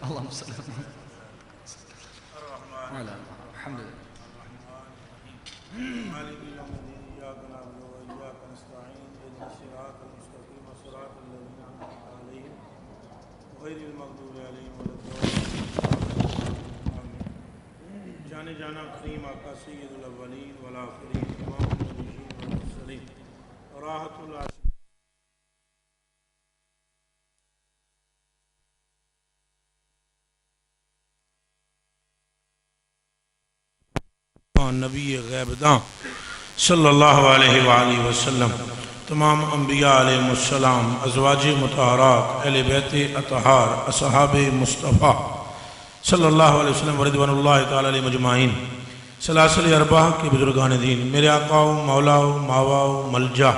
اللهم صل على محمد وعلى آله الحمد لله. مالك يوم الدين إياك نعبد وإياك نستعين اهدنا الصراط المستقيم صراط الذين أنعمت عليهم غير المغضوب عليهم ولا الضالين. جانے جانا کریم آقا سید الاولین والآخرین امام النبیین والمرسلین راحت العاشقین نبی غیب داں صلی اللہ علیہ وآلہ وسلم، تمام انبیاء علیہ السلام، ازواج مطہرات، اہل بیت اطہار، اصحاب مصطفیٰ صلی اللہ علیہ وسلم ورضوان اللہ تعالی علیہ مجمعین، سلاسل اربعہ کے بزرگان دین، میرے آقا و مولا و ماوا و ملجا،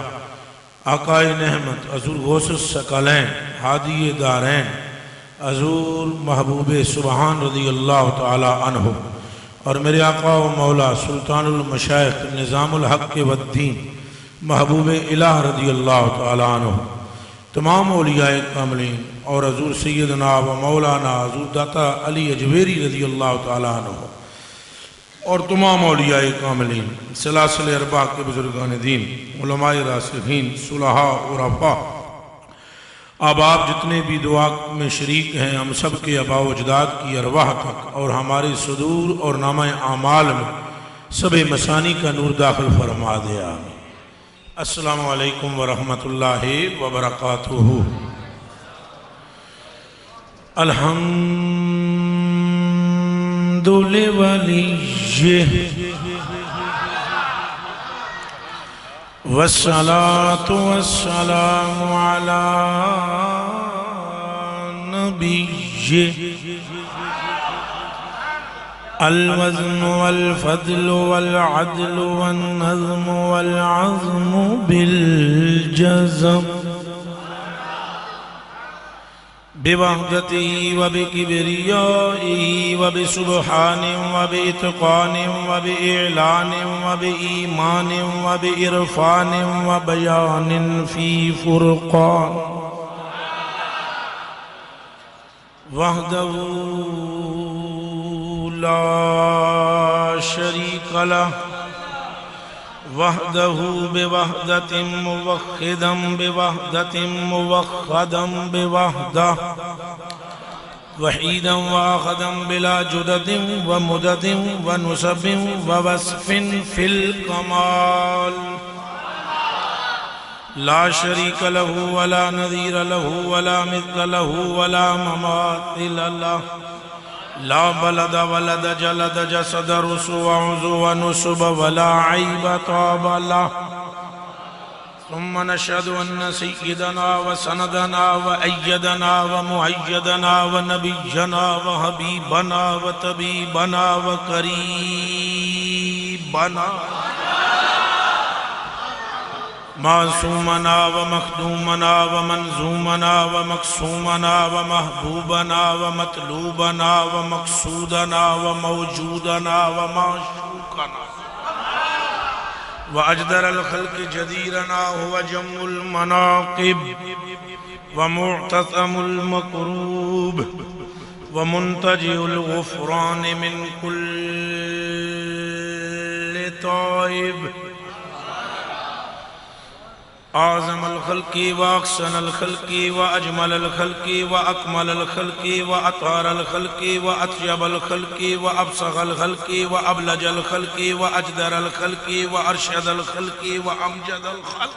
آقا نعمت، حضور غوث الثقلین، ہادی دارین، حضور محبوب سبحان رضی اللہ تعالی عنہ، اور میرے آقا و مولا سلطان المشائخ نظام الحق والدین محبوب الہ رضی اللہ تعالی عنہ، تمام اولیاء کاملین اور حضور سیدنا و مولانا حضور داتا علی اجویری رضی اللہ تعالی عنہ اور تمام اولیاء کاملین، سلاسل اربعہ کے بزرگان دین، علماء راسخین، صلحاء عرفاء، آپ جتنے بھی دعا میں شریک ہیں، ہم سب کے آباء و اجداد کی ارواح تک اور ہمارے صدور اور نامہ اعمال میں سب مسانی کا نور داخل فرما دے آمین۔ السلام علیکم ورحمۃ اللہ وبرکاتہ۔ الحمد لولی والصلاة والسلام على نبي الوزن والفضل والعدل والنظم والعظم بالجزم بوحدته وبكبريائه وبسبحان وبإتقان وبإعلان وبإيمان وبإرفان وبيان في فرقان وحده لا شريك له وحده بوحدة موحدا بوحدة موحدا بوحدة وحيدا واحدا بلا جدد ومدد ونسب ووصف في الكمال لا شريك له ولا نظير له ولا مثل له ولا مماثل له لا بلد ولد جلد جسد رسو عزو ونسب ولا عيب طاب له ثم نشهد أن سيدنا وسندنا وأيدنا ومؤيدنا ونبينا وحبيبنا وطبيبنا وقريبنا معصومنا ومخدومنا ومنظومنا ومقسومنا ومحبوبنا ومطلوبنا ومقصودنا وموجودنا ومعشوقنا وأجدر الخلق جديرنا هو جم المناقب ومعتصم المقروب ومنتجئ الغفران من كل طائب أعظم الخلق وأحسن الخلق وأجمل الخلق وأكمل الخلق وأطهر الخلق وأطيب الخلق وأبصغ الخلق وأبلج الخلق وأجدر الخلق وأرشد الخلق وأمجد الخلق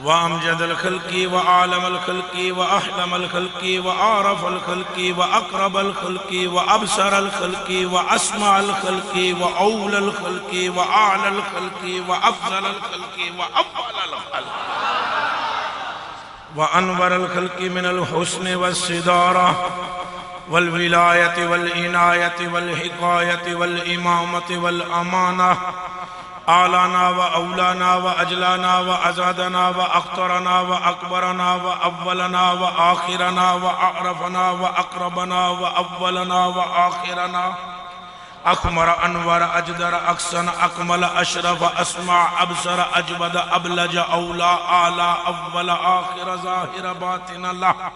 وأمجد الخلق وأعلم الخلق وأحلم الخلق وأعرف الخلق وأقرب الخلق وأبصر الخلق وأسمع الخلق وأولى الخلق وأعلى الخلق وأفضل الخلق وأفضل الخلق وأنور الخلق من الحسن والصدارة والولاية والعناية والحكاية والإمامة والأمانة أعلانا وأولانا وأجلانا وأزادنا وأخطرنا وأكبرنا وأولنا وآخرنا وأعرفنا وأقربنا وأولنا وآخرنا اخمر انور اجدر اکسن اکمل اشرف اسمع ابصر اجود ابلج اولا آلا اول آخر ظاہر باطن اللہ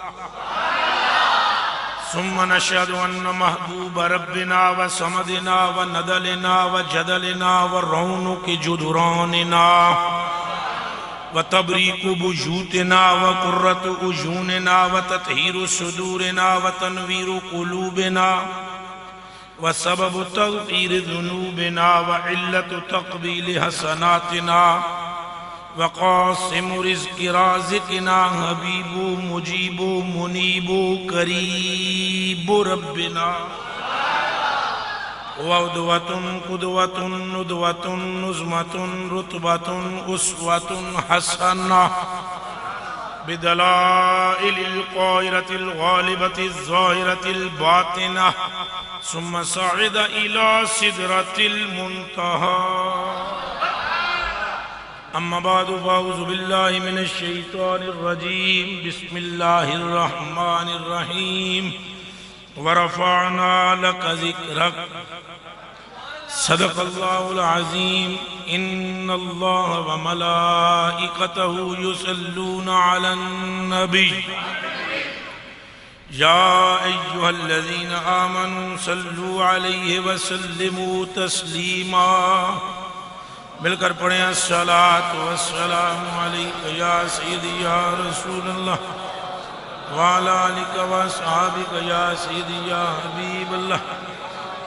ثم نشهد أن محبوب ربنا وصمدنا وندلنا وجدلنا ورونق جدراننا وتبريك بيوتنا وقرة عيوننا وتطهير صدورنا وتنوير قلوبنا وسبب تغفير ذنوبنا وعلة تقبيل حسناتنا وقاسم رزق رازقنا حبیب مجیب منیب قریب ربنا وعدوة قدوة ندوة نظمة رتبة أسوة حسنة بدلائل القاهرة الغالبة الظاهرة الباطنة ثم صعد إلى سدرة المنتهى اما بعد فاعوذ باللہ من الشیطان الرجیم بسم اللہ الرحمن الرحیم ورفعنا لک ذکرک صدق اللہ العظیم ان اللہ وملائکتہ یصلون علی النبی یا ایہا الذین آمنوا صلوا علیہ وسلموا تسلیما مل کر پڑھیں الصلاة والسلام علیکہ یا سیدی یا رسول اللہ وعلا آلکہ واصحابکہ یا سیدی یا حبیب اللہ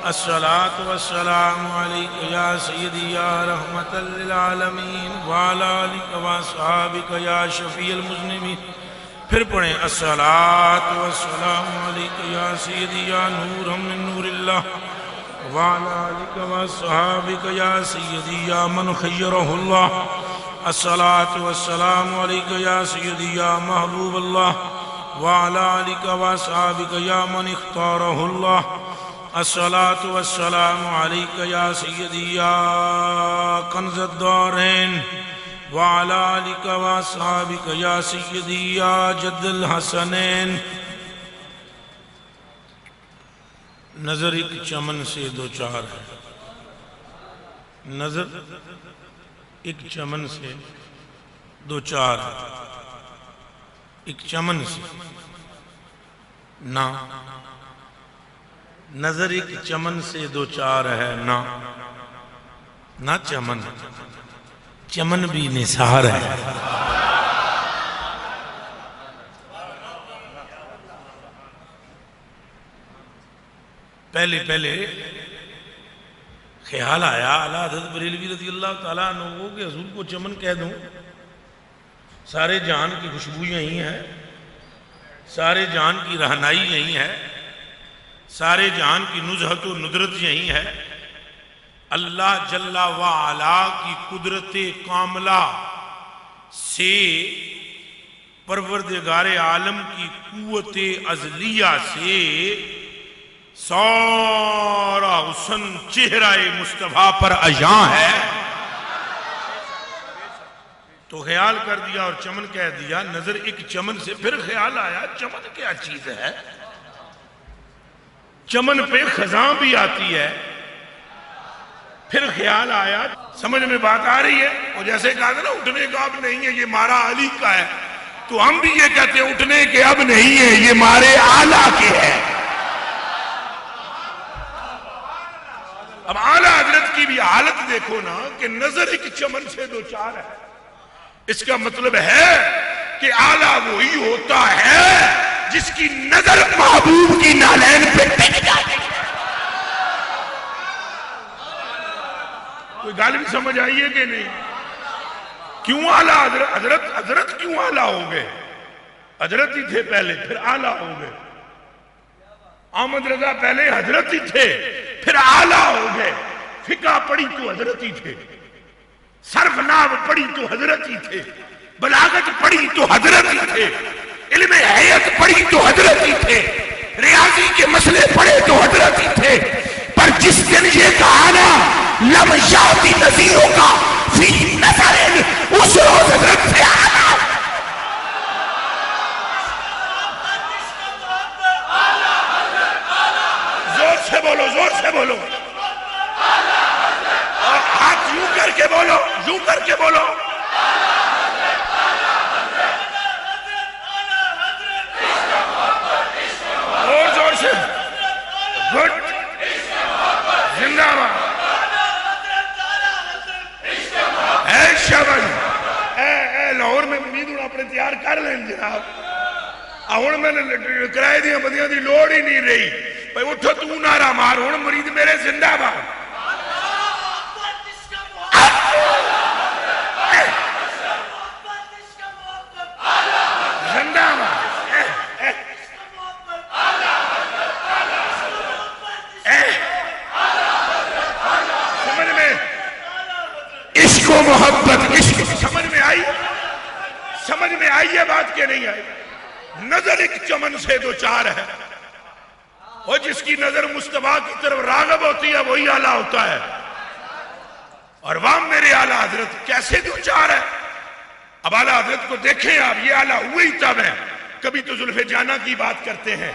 الصلاة والسلام علیکہ یا سیدی یا رحمت للعالمین وعلا آلکہ واصحابکہ یا شفیع المذنبین پھر پڑھیں الصلاة والسلام علیکہ یا سیدی یا نور من نور اللہ وعلى آلك وصحابك يا سيدي يا من خيره الله الصلاة والسلام عليك يا سيدي يا محبوب الله وعلى آلك وصحابك يا من اختاره الله الصلاة والسلام عليك يا سيدي يا كنز الدارين وعلى آلك وصحابك يا سيدي يا جد الحسنين نظر ایک چمن سے دو چار ہے نظر ایک چمن سے دو چار ہے ایک چمن سے نا نظر ایک چمن سے دو چار ہے نا چمن چمن بھی نثار ہے پہلے خیال آیا اعلیٰ حضرت بریلوی رضی اللہ تعالیٰ عنہ کہ حضور کو چمن کہہ دوں سارے جہان کی خوشبو یہی ہے سارے جہان کی رہنائی یہی ہے سارے جہان کی نزہت و ندرت یہی ہے اللہ جل وعلا کی قدرت کاملہ سے پروردگار عالم کی قوت ازلیہ سے سارا حسن چہرہ مصطفیٰ پر عیاں ہے تو خیال کر دیا اور چمن کہہ دیا نظر ایک چمن سے پھر خیال آیا چمن کیا چیز ہے چمن پہ خزاں بھی آتی ہے پھر خیال آیا سمجھ میں بات آ رہی ہے وہ جیسے کہا تھا نا اٹھنے کا اب نہیں ہے یہ مارا علی کا ہے تو ہم بھی یہ کہتے ہیں اٹھنے کے اب نہیں ہے یہ مارے آلہ کے ہے اب اعلیٰ حضرت کی بھی حالت دیکھو نا کہ نظر ایک چمن سے دو چار ہے اس کا مطلب ہے کہ اعلیٰ وہی ہوتا ہے جس کی نظر محبوب کی نالین پہ ٹک جاتی ہے کوئی گال بھی سمجھ آئیے کہ نہیں کیوں اعلیٰ حضرت کیوں اعلیٰ ہو گئے حضرت ہی تھے پہلے پھر اعلیٰ ہو گئے احمد رضا پہلے حضرت ہی تھے پھر اعلیٰ ہو گئے فقہ پڑھی تو حضرت ہی تھے صرف ناو پڑھی تو حضرت ہی تھے بلاغت پڑھی تو حضرت ہی تھے علم حیات پڑھی تو حضرت ہی تھے ریاضی کے مسئلے پڑھے تو حضرت ہی تھے پر جس دن یہ کہا نا لم یاتی نظیروں کا فی نظر اس روز حضرت سے اعلیٰ زور سے بولو کے بولو، یوں کر کے بولو. اور زور سے. گڈ. زندہ باد. اے شاباش. اے لاہور میں امید ہوں اپنے تیار کر لیں جناب. ہوں میں کرائے دیا بندیاں دی لوڑ ہی نہیں رہی. بھائی اٹھو تو نعرہ مار. ہوں مرید میرے زندہ باد. زندہ باد. سمجھ میں عشق و محبت. عشق سمجھ میں آئی؟ سمجھ میں آئی ہے بات کہ نہیں آئی؟ نظر ایک چمن سے دو چار ہے، اور جس کی نظر مصطفیٰ کی طرف راغب ہوتی ہے وہی آلہ ہوتا ہے. اور وہاں میرے آلہ حضرت کیسے دو چار ہے؟ اب آلہ حضرت کو دیکھیں آپ، یہ آلہ ہوئی تب ہے. کبھی تو زلف جانہ کی بات کرتے ہیں،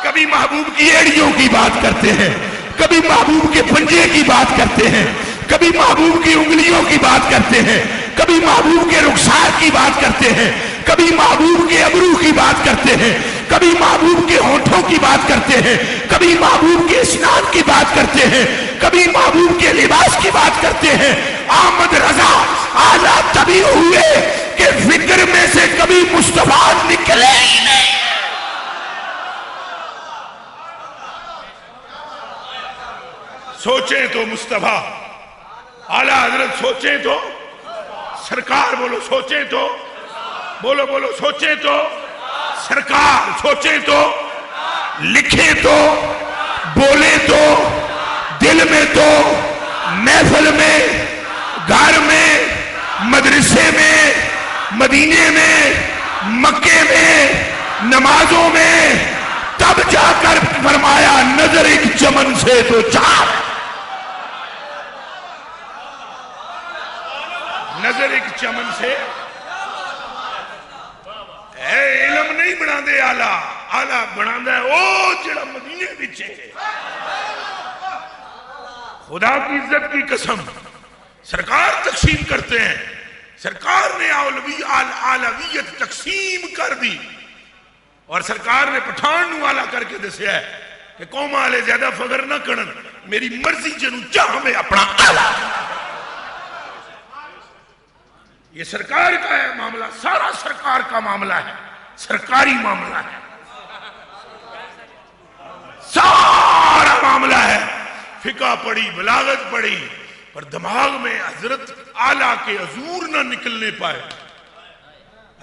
کبھی محبوب کی ایڑیوں کی بات کرتے ہیں، کبھی محبوب کے پنجے کی بات کرتے ہیں، کبھی محبوب کی انگلیوں کی بات کرتے ہیں، کبھی محبوب کے رخسار کی بات کرتے ہیں، کبھی محبوب کے ابرو کی بات کرتے ہیں، کبھی محبوب کے ہونٹوں کی بات کرتے ہیں، کبھی محبوب کے اسنان کی بات کرتے ہیں، کبھی محبوب کے لباس کی بات کرتے ہیں. احمد رضا آلہ تبھی ہوئے کہ فکر میں سے کبھی مصطفیٰ نکلے ہی نہیں. سوچیں تو مصطفیٰ اعلیٰ حضرت، سوچیں تو سرکار. بولو سوچیں تو. بولو بولو سوچیں تو سرکار. سوچیں تو، لکھیں تو، بولیں تو، دل میں تو، محفل میں، گھر میں، مدرسے میں، مدینے میں، مکے میں، نمازوں میں. تب جا کر فرمایا نظر ایک چمن سے دو چار. نظر ایک چمن سے. اے علم نہیں بنا دے آلہ، آلہ بنا دے او جڑا مدینے بچے. خدا کی عزت کی قسم سرکار تقسیم کرتے ہیں. سرکار نے آلویت تقسیم کر دی، اور سرکار نے پٹھان نو آلہ کر کے دسیا ہے کہ قوم آلے زیادہ فخر نہ کرن، میری مرضی جنو چاہ میں اپنا آلہ. یہ سرکار کا ہے معاملہ، سارا سرکار کا معاملہ ہے، سرکاری معاملہ ہے، سارا معاملہ ہے. فقہ پڑھی، بلاغت پڑھی، پر دماغ میں حضرت آلہ کے حضور نہ نکلنے پائے.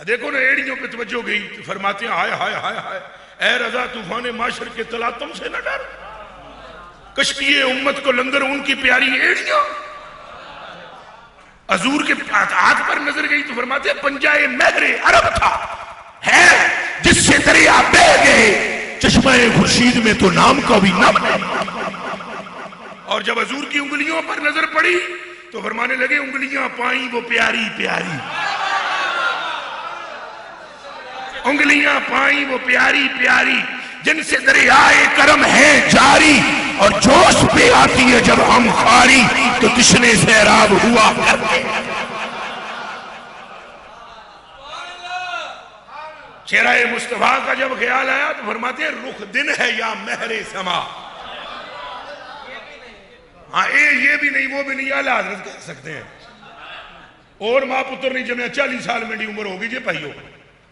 دیکھو نا ایڑیوں پہ توجہ گئی تو فرماتے ہیں ہائے ہائے ہائے ہائے اے رضا طوفان معاشر کے تلاطم سے نہ ڈر. کشتی امت کو لنگر ان کی پیاری ایڑیاں. حضور کے ہاتھ پر نظر گئی تو فرماتے ہیں پنجائے مہر عرب تھا ہے جس سے دریا بہہ گئے، چشمہ خورشید میں تو نام کا بھی نام نہیں. اور جب حضور کی انگلیوں پر نظر پڑی تو فرمانے لگے انگلیاں پائیں وہ پیاری پیاری، انگلیاں پائیں وہ پیاری پیاری، جن سے دریائے کرم ہے جاری. اور جوش پہ آتی ہے جب ہم خاری تو تشنے سیراب ہوا کرتے. چہرہ مصطفیٰ کا جب خیال آیا تو فرماتے ہیں رخ دن ہے یا مہر سما. ہاں یہ بھی نہیں وہ بھی نہیں، اعلیٰ حضرت کہہ سکتے ہیں. اور ماں پتر نہیں جمعہ 40 سال میری عمر ہوگی جی بھائیو،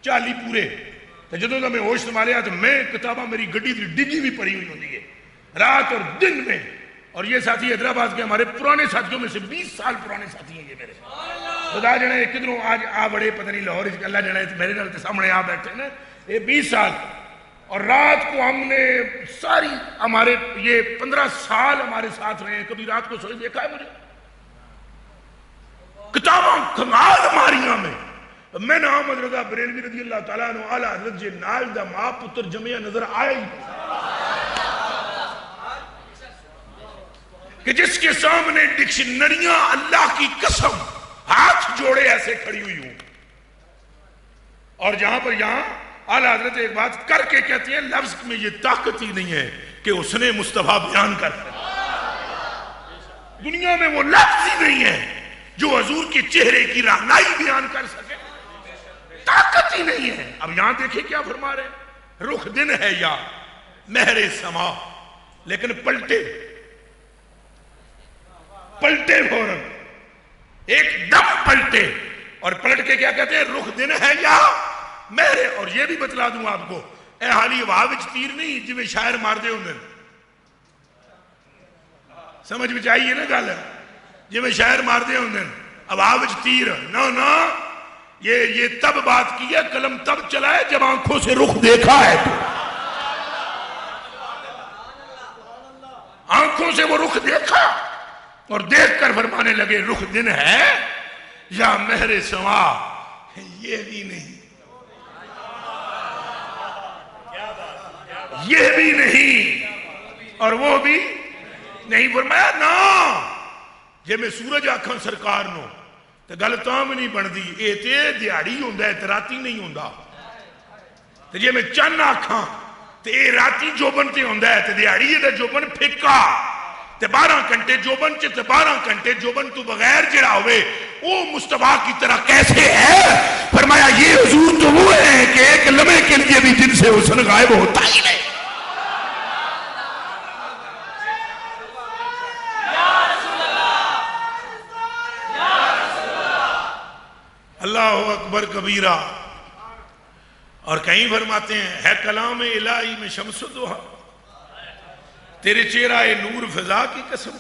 40 پورے. تو جدوں دا میں ہوش سنبھالیا تو میں کتاباں میری گڈی دی ڈگی بھی پڑھی ہوئی ہوتی ہے رات اور دن میں. اور یہ ساتھی حیدرآباد کے ہمارے پرانے ساتھیوں میں سے 20 سال پرانے ساتھی ہیں یہ میرے. خدا جنے کدھروں آج آ بڑے پتہ نہیں لاہور اللہ جنے میرے نال سامنے آ بیٹھے نا یہ 20 سال. اور رات کو ہم نے ساری ہمارے یہ 15 سال ہمارے ساتھ رہے ہیں، کبھی رات کو سوئے دیکھا ہے مجھے کتاباں کمال ہماریاں میں. میں نے احمد رضا بریلوی رضی اللہ تعالیٰ عنہ اعلیٰ حضرت جے نال دا ماں پتر جمعہ نظر آیا ہی کہ جس کے سامنے ڈکشنریاں اللہ کی قسم ہاتھ جوڑے ایسے کھڑی ہوئی ہوں. اور جہاں پر یہاں اعلیٰ حضرت ایک بات کر کے کہتی ہیں لفظ میں یہ طاقت ہی نہیں ہے کہ اس نے مصطفیٰ بیان کر دنیا میں وہ لفظ ہی نہیں ہے جو حضور کے چہرے کی رہنائی بیان کر سکے؟ طاقت ہی نہیں ہے. اب یہاں دیکھیں کیا فرما رہے ہیں، رخ دن ہے یا مہر سما، لیکن پلٹے فوراً ایک دم پلٹے، اور پلٹ کے کیا کہتے ہیں، رخ دن ہے یا مہر. اور یہ بھی بتلا دوں آپ کو، اے حالی واہ وچ تیر نہیں جی میں شاعر مار دے ہوں. سمجھ میں آئیے نا گل، جی میں شاعر مار دے ہوں واہ وچ تیر نہ یہ تب بات کی ہے، قلم تب چلا ہے جب آنکھوں سے رخ دیکھا ہے. تو آنکھوں سے وہ رخ دیکھا اور دیکھ کر فرمانے لگے رخ دن ہے یا مہر سما. یہ بھی نہیں، یہ بھی نہیں اور وہ بھی نہیں. فرمایا نا جے میں سورج آکھاں سرکار نو تو گل تاں بھی نہیں بندی، اے تے دیہاڑی ہوندا ہے تے راتی نہیں ہوندا. تے جے میں چن آکھاں تے اے راتی جوبن تے ہوندا ہے تے دیہاڑی دا جوبن پھکا. تے 12 گھنٹے جوبن چ تے 12 گھنٹے جوبن تو بغیر جڑا ہوئے وہ مصطفیٰ کی طرح کیسے ہے؟ فرمایا یہ حضور تو وہ ہے کہ ایک لمحے کے لیے بھی جن سے حسن غائب ہوتا ہی نہیں. اللہ اکبر کبیرہ. اور کہیں فرماتے ہیں ہے کلام الہی میں شمس و دوحا، تیرے چہرہ نور فضا کی قسم،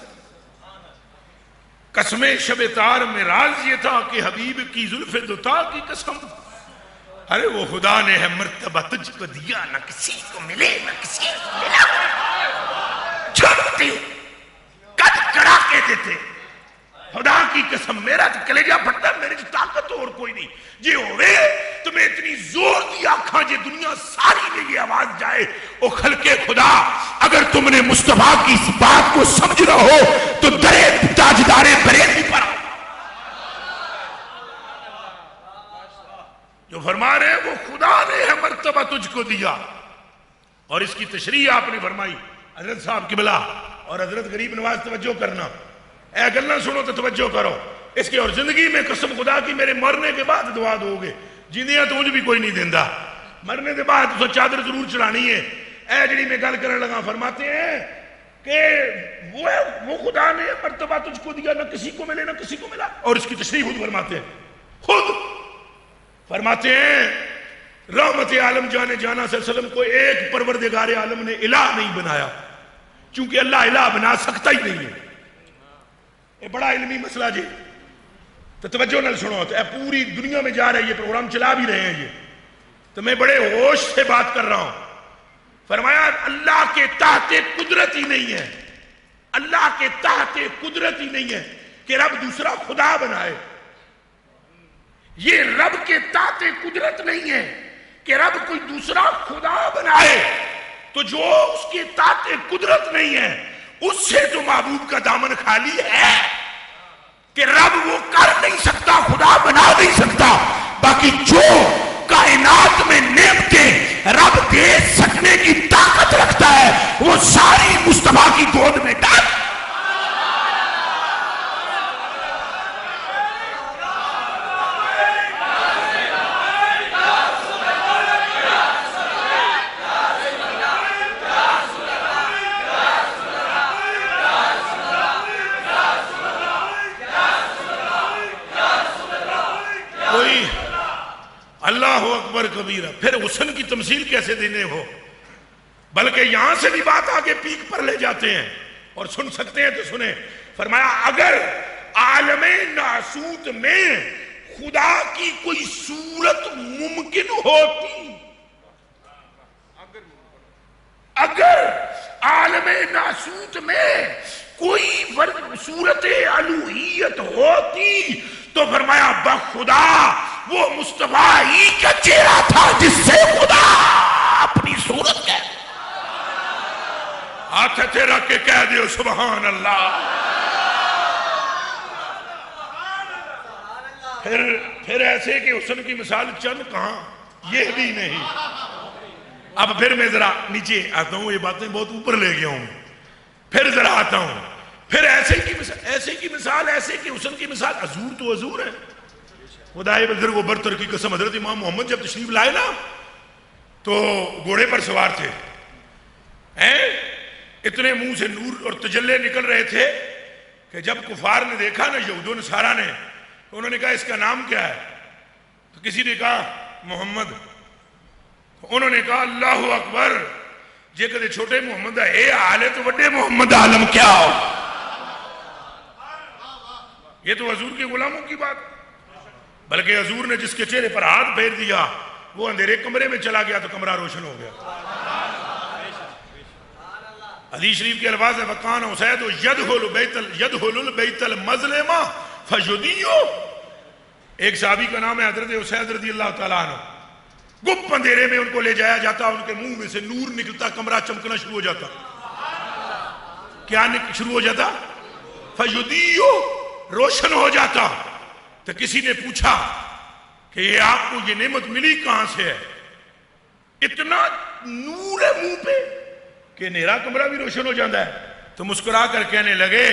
قسم شب تار میں راز یہ تھا کہ حبیب کی زلف دوتا کی قسم. ارے وہ خدا نے ہے مرتبہ تجھ کو دیا، نہ کسی کو ملے نہ کسی کو ملا. چھوٹی قد کڑا کہتے تھے خدا کی قسم میرا تو کلیجہ پھٹتا، میرے جو طاقت اور کوئی نہیں. جی ہوئے تمہیں اتنی زور دی آنکھاں جی دنیا ساری میں یہ آواز جائے او خلق خدا، اگر تم نے مصطفیٰ کی اس بات کو سمجھ رہا ہو تو درے تاجدار بریلوی پر آؤ. جو فرما رہے ہیں وہ خدا نے ہے مرتبہ تجھ کو دیا. اور اس کی تشریح آپ نے فرمائی حضرت صاحب قبلہ اور حضرت غریب نواز. توجہ کرنا، اے گلنا سنو تو توجہ کرو اس کی. اور زندگی میں قسم خدا کی میرے مرنے کے بعد دعا دو گے، جیندیاں تو مجھ بھی کوئی نہیں دیندہ، مرنے کے بعد تو چادر ضرور چڑھانی ہے. اے جڑی میں گل کرنے لگا، فرماتے ہیں کہ وہ خدا نے مرتبہ تجھ کو دیا، نہ کسی کو ملے نہ کسی کو ملا. اور اس کی تشریح خود فرماتے ہیں، خود فرماتے ہیں رحمت عالم جانے جانا صلی اللہ علیہ وسلم کو ایک پروردگار عالم نے الہ نہیں بنایا، چونکہ اللہ الہ بنا سکتا ہی نہیں ہے. یہ بڑا علمی مسئلہ جی، تو توجہ نہ سنو. تو پوری دنیا میں جا رہے ہیں، یہ پروگرام چلا بھی رہے ہیں یہ، تو میں بڑے ہوش سے بات کر رہا ہوں. فرمایا اللہ کے تحت قدرت ہی نہیں ہے، اللہ کے تحت قدرت ہی نہیں ہے کہ رب دوسرا خدا بنائے. یہ رب کے تحت قدرت نہیں ہے کہ رب کوئی دوسرا خدا بنائے. تو جو اس کے تحت قدرت نہیں ہے اس سے تو معبود کا دامن خالی ہے کہ رب وہ کر نہیں سکتا، خدا بنا نہیں سکتا. باقی جو کائنات میں نعمتیں رب دے سکنے کی طاقت رکھتا ہے وہ ساری مصطفیٰ کی گود میں ڈال. اللہ اکبر کبیرہ. پھر حسن کی تمثیل کیسے دینے ہو، بلکہ یہاں سے بھی بات آگے پیک پر لے جاتے ہیں اور سن سکتے ہیں تو سنیں. فرمایا اگر عالم ناسوت میں خدا کی کوئی صورت ممکن ہوتی، اگر عالم ناسوت میں کوئی صورت الوہیت ہوتی تو فرمایا بخدا وہ مصطفیٰ ہی کا چہرہ تھا جس سے خدا اپنی صورت کہہ. ہاتھ تیرا کے کہہ دیو سبحان اللہ. پھر ایسے کہ حسن کی مثال چند کہاں، یہ بھی نہیں. اب پھر میں ذرا نیچے آتا ہوں، یہ باتیں بہت اوپر لے گیا ہوں. پھر ذرا آتا ہوں، پھر ایسے کی مثال ایسے کی حسن کی مثال، حضور تو حضور ہے. خدائے بزرگ و برتر کی قسم، حضرت امام محمد جب تشریف لائے نا تو گھوڑے پر سوار تھے، اتنے منہ سے نور اور تجلے نکل رہے تھے کہ جب کفار نے دیکھا نا، یہود و نصارا نے، تو انہوں نے کہا اس کا نام کیا ہے؟ تو کسی نے کہا محمد. انہوں نے کہا اللہ اکبر، جے کدے چھوٹے محمد اے حال ہے تو وڈے محمد عالم کیا ہو. یہ تو حضور کے غلاموں کی بات. بلکہ حضور نے جس کے چہرے پر ہاتھ پھیر دیا وہ اندھیرے کمرے میں چلا گیا تو کمرہ روشن ہو گیا. حدیث شریف کے الفاظ ہے وَقَانَ حُسَیدُ يَدْخُلُ الْبَيْتَ الْمَظْلِمَ فَجُدِيُّ. ایک صحابی کا نام ہے حضرت حسید رضی اللہ تعالیٰ عنہ. گپ اندھیرے میں ان کو لے جایا جاتا، ان کے منہ میں سے نور نکلتا، کمرہ چمکنا شروع ہو جاتا. کیا شروع ہو جاتا؟ فَجُدِيُّ، روشن ہو جاتا. تو کسی نے پوچھا کہ یہ آپ کو یہ نعمت ملی کہاں سے ہے؟ اتنا نور ہے منہ پہ کہ نیرا کمرہ بھی روشن ہو جاتا ہے. تو مسکرا کر کہنے لگے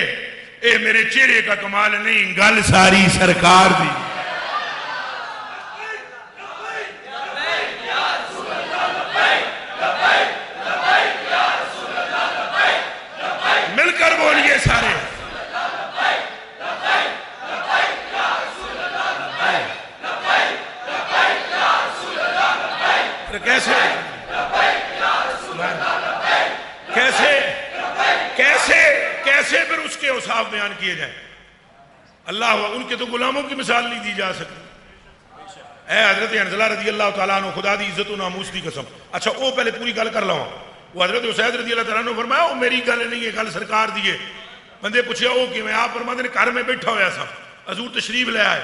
اے میرے چہرے کا کمال نہیں، گل ساری سرکار دی. مل کر بولیے سارے. کیسے کیسے کیسے کیسے پھر اس کے اوصاف بیان کیے جائیں؟ اللہ، ان کے تو غلاموں کی مثال نہیں دی جا سکتی. اے حضرت حنظلہ رضی اللہ تعالیٰ عنہ، خدا دی عزت و ناموس دی قسم. اچھا وہ پہلے پوری گل کر لوں. وہ حضرت حسین رضی اللہ تعالیٰ عنہ فرمایا وہ میری گل نہیں ہے، گل سرکار دی ہے. بندے پوچھے وہ کہ میں آپ فرماتے ہیں گھر میں بیٹھا ہوا سا، حضور تشریف لے آئے.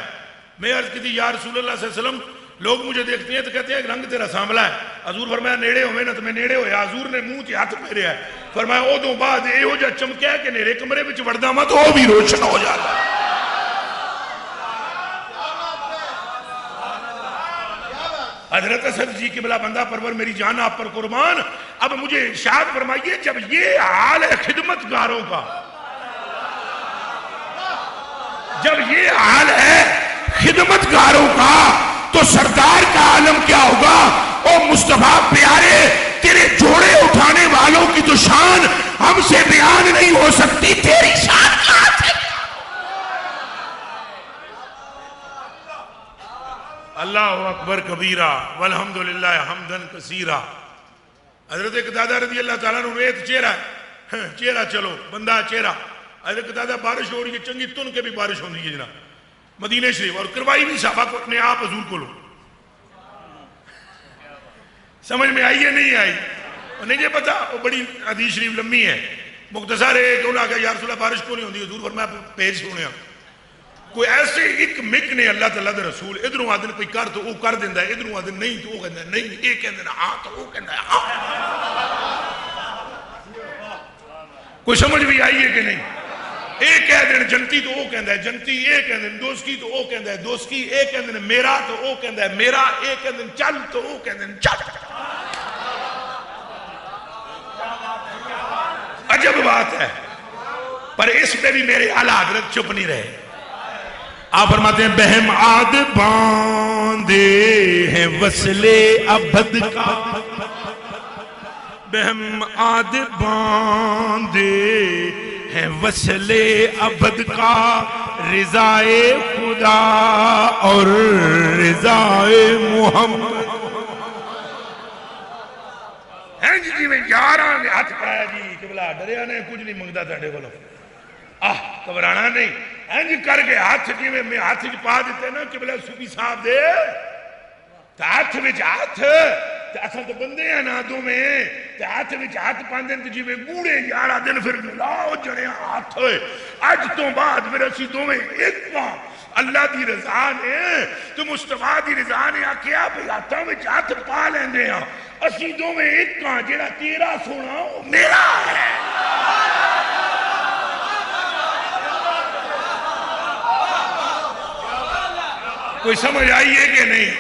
میں عرض کی تھی یا رسول اللہ صلی اللہ علیہ وسلم، لوگ مجھے دیکھتے ہیں تو کہتے ہیں رنگ تیرا سانبلا ہے. حضور فرمایا نیڑے ہوئے نا تو میں نیڑے ہویا. حضور نے منہ تے ہاتھ پھیریا ہے، فرمایا او دو بعد اے ہو جا چمکیا کہ نیرے کمرے وچ وڑدا مت او بھی روشن ہو جاتا. حضرت اسد جی قبلہ بندہ پرور میری جان آپ پر قربان. اب مجھے ارشاد فرمائیے جب یہ حال ہے خدمت گاروں کا، جب یہ حال ہے خدمت گاروں کا، تو سردار کا عالم کیا ہوگا؟ او مصطفیٰ پیارے، تیرے جوڑے اٹھانے والوں کی تو شان ہم سے بیان نہیں ہو سکتی، تیری شان کہاں سے؟ اللہ اکبر کبیرہ والحمدللہ حمدن کثیرہ. حضرت قتادہ رضی اللہ تعالیٰ عنہ ریت چہرہ ہے، چہرہ چلو بندہ چہرہ. حضرت قتادہ بارش ہو رہی ہے، چنگی تن کے بھی بارش ہو رہی ہے جناب مدینہ شریف، اور کروائی بھی صحابہ کو اپنے آپ حضور کو لو. سمجھ میں آئی ہے نہیں آئی؟ اور نہیں یہ پتا، وہ بڑی حدیث شریف لمبی ہے، مختصر ہے کہ انہوں نے کہا یا رسول اللہ بارش کو نہیں ہوتی. حضور فرمایا پیج سونے. کوئی ایسے ایک مک نے اللہ تعالیٰ دے رسول ادھروں آدن کوئی کر تو وہ کر دیندہ ہے، ادھروں آدن نہیں تو وہ کہندہ ہے نہیں، ایک کہندہ ہے ہاں تو وہ کہندہ ہے ہاں. کوئی سمجھ بھی آئی ہے کہ نہیں؟ ایک کہہ دیں جنتی تو وہ کہندہ ہے جنتی، ایک کہہ دیں دوستی تو وہ کہندہ ہے دوستی، ایک کہہ دیں میرا تو وہ کہندہ ہے میرا، ایک کہہ دیں چل تو وہ کہندہ ہے چل. عجب بات ہے. پر اس پہ بھی میرے اعلیٰ حضرت چپ نہیں رہے. آپ فرماتے ہیں بہم آد باندے ہیں وصلے ابد کا، بہم آد باندے ہیں وصلے ابد کا، رضائے خدا اور رضائے محمد. ہیں جی میں یاراں نے ہاتھ پڑھایا جی قبلہ ڈریا نے کچھ نہیں منگتا تھے بولو گھبرانا نہیں. اینج کر کے ہاتھ جی میں ہاتھ جی پا دیتے نا قبلہ صوفی صاحب دے تو ہاتھ وچ ہاتھ اصل تو بندے ہیں نا دو میں تو ہاتھ وچ ہاتھ پاندے تو جی میں گوڑے یارہ دن پھر ملاؤ جڑے ہاتھ ہوئے. اج تو بعد میرا سی دو میں ایک کام اللہ دی رضا نے تو مصطفیٰ دی رضا نے آکھیا بھئی ہاتھاں وچ ہاتھ پا لیندے ہیں اسی دو میں ایک کام جڑا تیرا سونا وہ میرا ہے. کوئی سمجھ آئی ہے کہ نہیں؟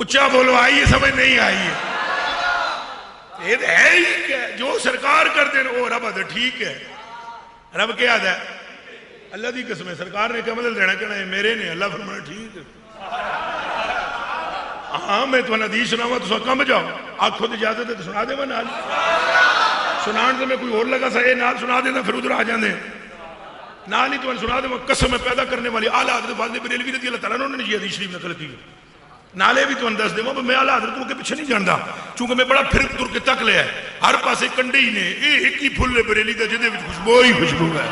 اچھا بولو آئی ہے سمجھ نہیں آئی ہے؟ یہ ہے ہی کیا جو سرکار کر دیں وہ رب ہے ٹھیک ہے. رب کیا ہے اللہ دی قسم ہے سرکار نے کیا مدد دینا کہنا ہے میرے نے اللہ فرمانا ٹھیک ہے ہاں میں تو حدیث سناوا تو کم جاؤ آپ خود اجازت ہے تو سنا دے نال سنان تو میں کوئی اور لگا سا یہ نال سنا دینا پھر ادھر آ جاندے نال ہی تو سنا دے قسم پیدا کرنے والی اعلیٰ حضرت فاضل بریلوی رضی اللہ تعالیٰ نے یہ حدیث شریف نقل کی نالے بھی تو انداز دے میں اعلیٰ حضرت کے پیچھے نہیں جاندا چونکہ میں بڑا پھر تر کے تک لیا ہے ہر پاسے کنڈے ہی نے یہ ایک ہی پھل بریلی دا جدے وچ خوشبو ہی خوشبو ہے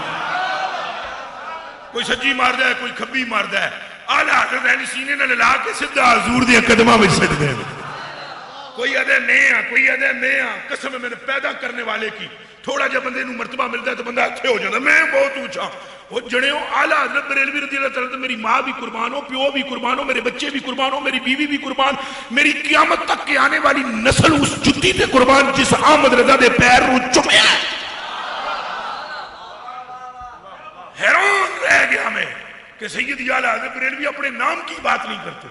کوئی سجی ماردا ہے کوئی کھبی ماردا ہے اعلیٰ حضرت اہل سینے نال لا کے سیدھا حضور دے قدماں وچ سجدے ہیں کوئی ادے میں ہاں کوئی ادے میں ہاں قسم میں نے پیدا کرنے والے کی تھوڑا جا بندے نو مرتبہ ملتا ہے تو بندہ اچھے ہو جاتا میں بہت اونچا وہ جڑے ہو اعلیٰ حضرت بریلوی رضی اللہ تعالیٰ میری ماں بھی قربان ہو پیو بھی قربان ہو میرے بچے بھی قربان ہو میری بیوی بھی قربان میری قیامت تک کے آنے والی نسل اس جتی تے قربان جس احمد رضا دے پیر رو چمیا حیران رہ گیا میں کہ سید اعلیٰ حضرت بریلوی اپنے نام کی بات نہیں کرتے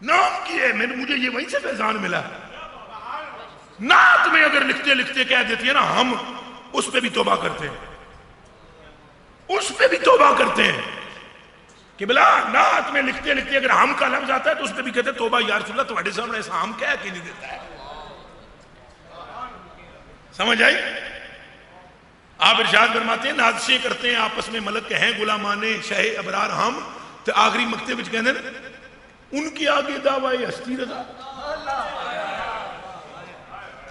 نام کی ہے مجھے یہ وہیں سے فیضان ملا نعت میں اگر لکھتے لکھتے کہہ دیتی ہے نا ہم اس پہ بھی توبہ کرتے ہیں اس پہ بھی توبہ کرتے ہیں کہ بلا نعت میں لکھتے لکھتے اگر ہم کا لفظ آتا ہے تو اس پہ بھی کہتے ہیں توبہ یا رسول اللہ تمہارے سامنے ایسا ہم کہہ کے نہیں دیتا ہے سمجھ آئی آپ ارشاد فرماتے ہیں نازشیں کرتے ہیں آپس میں ملک کہیں غلامان شہ ابرار ہم تو آخری مقتے وچ کہندے ان کے آگے دعوی ہستی رضا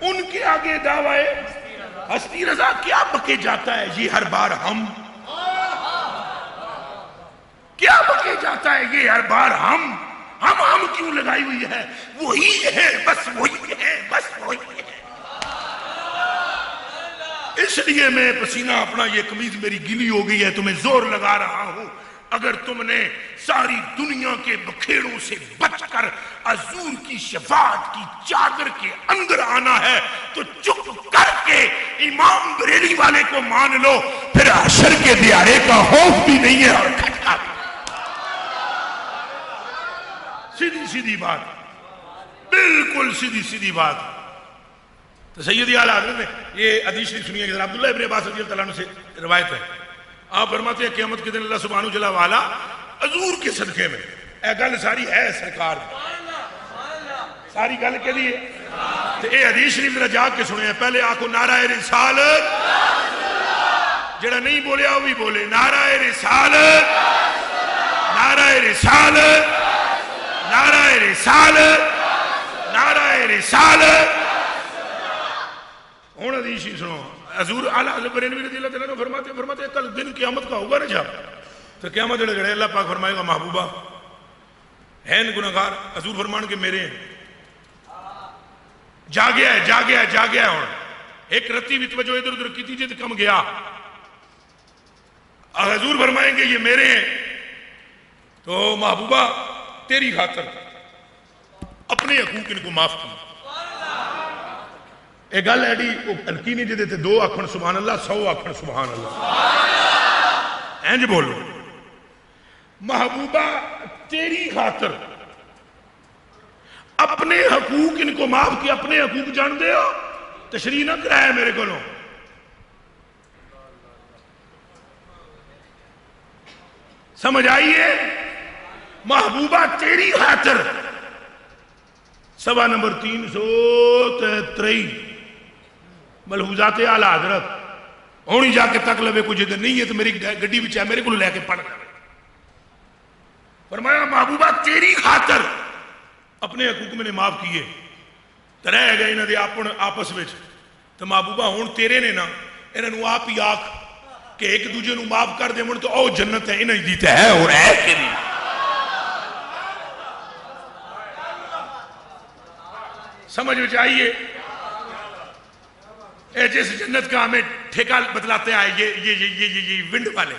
ان کے آگے دعوی ہستی رضا کیا بکے جاتا ہے یہ ہر بار ہم کیا بکے جاتا ہے یہ ہر بار ہم کیوں لگائی ہوئی ہے وہی ہے بس وہی ہے بس وہی ہے اس لیے میں پسینہ اپنا یہ قمیض میری گیلی ہو گئی ہے تمہیں زور لگا رہا ہوں اگر تم نے ساری دنیا کے بکھیڑوں سے بچ کر حضور کی شفاعت کی چادر کے اندر آنا ہے تو چپ کر کے امام بریلی والے کو مان لو پھر حشر کے دیارے کا خوف بھی نہیں ہے اور کھٹکا بھی سیدھی سیدھی بات بالکل سیدھی سیدھی بات تو سید اعلیٰ حضرت نے یہ حدیث شریف سنی ہے کہ عبداللہ ابن عباس رضی اللہ عنہ سے روایت ہے آپ فرماتے ہیں قیامت کے دن اللہ سبحانہ جل وعلا حضور کے صدقے میں اے گل ساری ہے سرکار ساری گل کے لیے تو اے حدیث شریف ذرا جا کے سنے ہیں پہلے آنکھو نعرہ رسالت جڑا نہیں بولیا وہ بھی بولے نعرہ رسالت نعرہ رسالت نعرہ رسالت نعرہ رسالت ہوں حدیث ہی سنو حضور اعلیٰ حضرت بریلوی رضی اللہ تعالیٰ فرماتے ہیں کل دن قیامت کا ہوگا نا جب تو قیامت جڑے اللہ پاک فرمائے گا محبوبہ ہیں گناہگار حضور فرمان کے میرے ہیں جاگیا ہے ہوں ایک رتی بھی توجہ ادھر ادھر کی تھی کم گیا حضور فرمائیں گے یہ میرے ہیں تو محبوبہ تیری خاطر اپنے حقوق ان کو معاف کی ایک گل ایڈی ہلکی نہیں جی دو آخر سبحان اللہ 100 آخر سبحان اللہ اینج بولو محبوبہ تیری خاطر اپنے حقوق ان کو معاف کیا اپنے حقوق جان دے ہو تشریح نہ کرایا میرے کو سمجھ آئیے محبوبہ تیری خاطر 363 ملحوظات اعلیٰ حضرت ہونی جا کے تک لوے کچھ ادھر نہیں ہے تو میری گڈی بچ ہے میرے کو لے کے پڑھ کر فرمایا محبوبہ تیری خاطر اپنے حقوق میں نے معاف کیے تو رہ گئے انہوں نے آپس میں تو محبوبہ ہون تیرے نے نا انہوں نے آپ ہی آکھ کہ ایک دوجے نو معاف کر دے من تو او جنت ہے انہیں دیتا ہے اور ہے کہ نہیں سمجھ میں چاہیے اے جس جنت کا ہمیں ٹھیکہ بتلاتے ہیں یہ ونڈ والے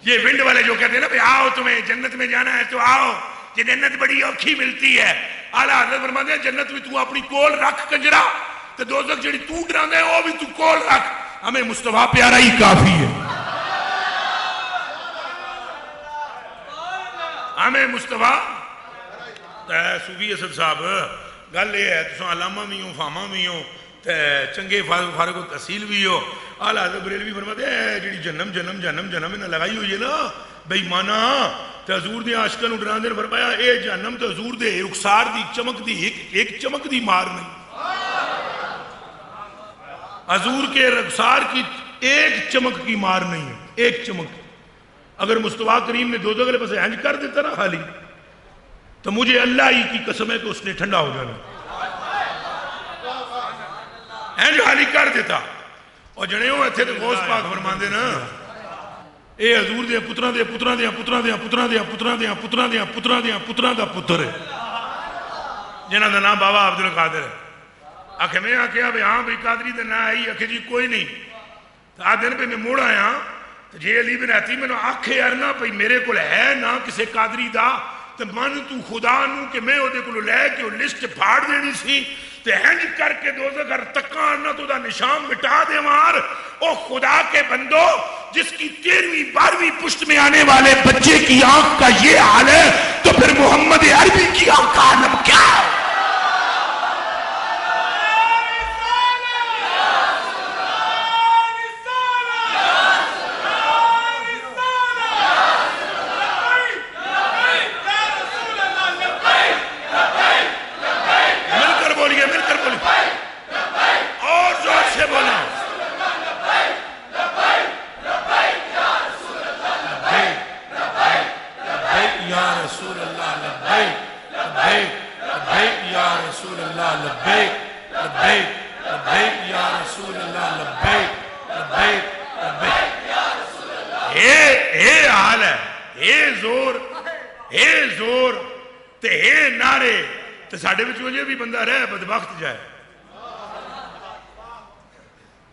یہ ونڈ والے جو کہتے ہیں نا آؤ تمہیں جنت میں جانا ہے تو آؤ یہ جنت بڑی اوکھی ملتی ہے اعلیٰ حضرت فرماتے ہیں جنت میں تو اپنی کول رکھ کنجرا تو دوزخ جڑی تو ڈراندے وہ بھی تو کول رکھ ہمیں مصطفیٰ پیارا ہی کافی ہے ہمیں مصطفیٰ صوفی اسد صاحب گل یہ ہے تساں علامہ بھی ہوں فاما بھی ہوں چنگے فارغ و تحصیل بھی ہو. اعلیٰ حضرت بریلوی فرماتے ہیں جڑی جہنم جہنم جہنم جہنم انہیں لگائی ہوئی ہے نا بے ایمانا تے حضور دے عاشقاں نوں ڈراندے نے فرمایا اے جہنم تے حضور دے رخسار دی چمک دی ایک چمک دی مار نہیں. حضور کے رخسار کی ایک چمک کی مار نہیں ہے, ایک چمک. اگر مصطفیٰ کریم نے دوزخ والے پاسے ہنج کر دیتا نا خالی تو مجھے اللہ ہی کی قسم ہے کہ اس نے ٹھنڈا ہو جانا. ہنج خالی کر دیتا. اور جنے ہو ایتھے تے غوث پاک فرماندے نا اے حضور دے پتراں دے پتراں دے پتراں دے پتراں دے پتراں دے پتراں دے پتراں دے پتراں دا پتر ہے جنہاں دا نام بابا عبد القادر ہے. آکھے میں آکھیا بھئی ہاں بھئی قادری دا نام ہے. آکھے جی کوئی نہیں. آ دن پہ میں موڑ آیا جی علی بن عطی میں آکھے ارنا پئی میرے کو ہے نا کسے قادری دا تو من تو خدا نو کہ میں او دے کو لے کے لسٹ پھاڑ دینی سی تے ہنج کر کے دوزخ گھر تکان نہ تو دا نشان مٹا دے مار. او خدا کے بندو جس کی 13ویں 12ویں پشت میں آنے والے بچے کی آنکھ کا یہ حال ہے تو پھر محمد عربی کی آنکھ کا عالم کیا ہے؟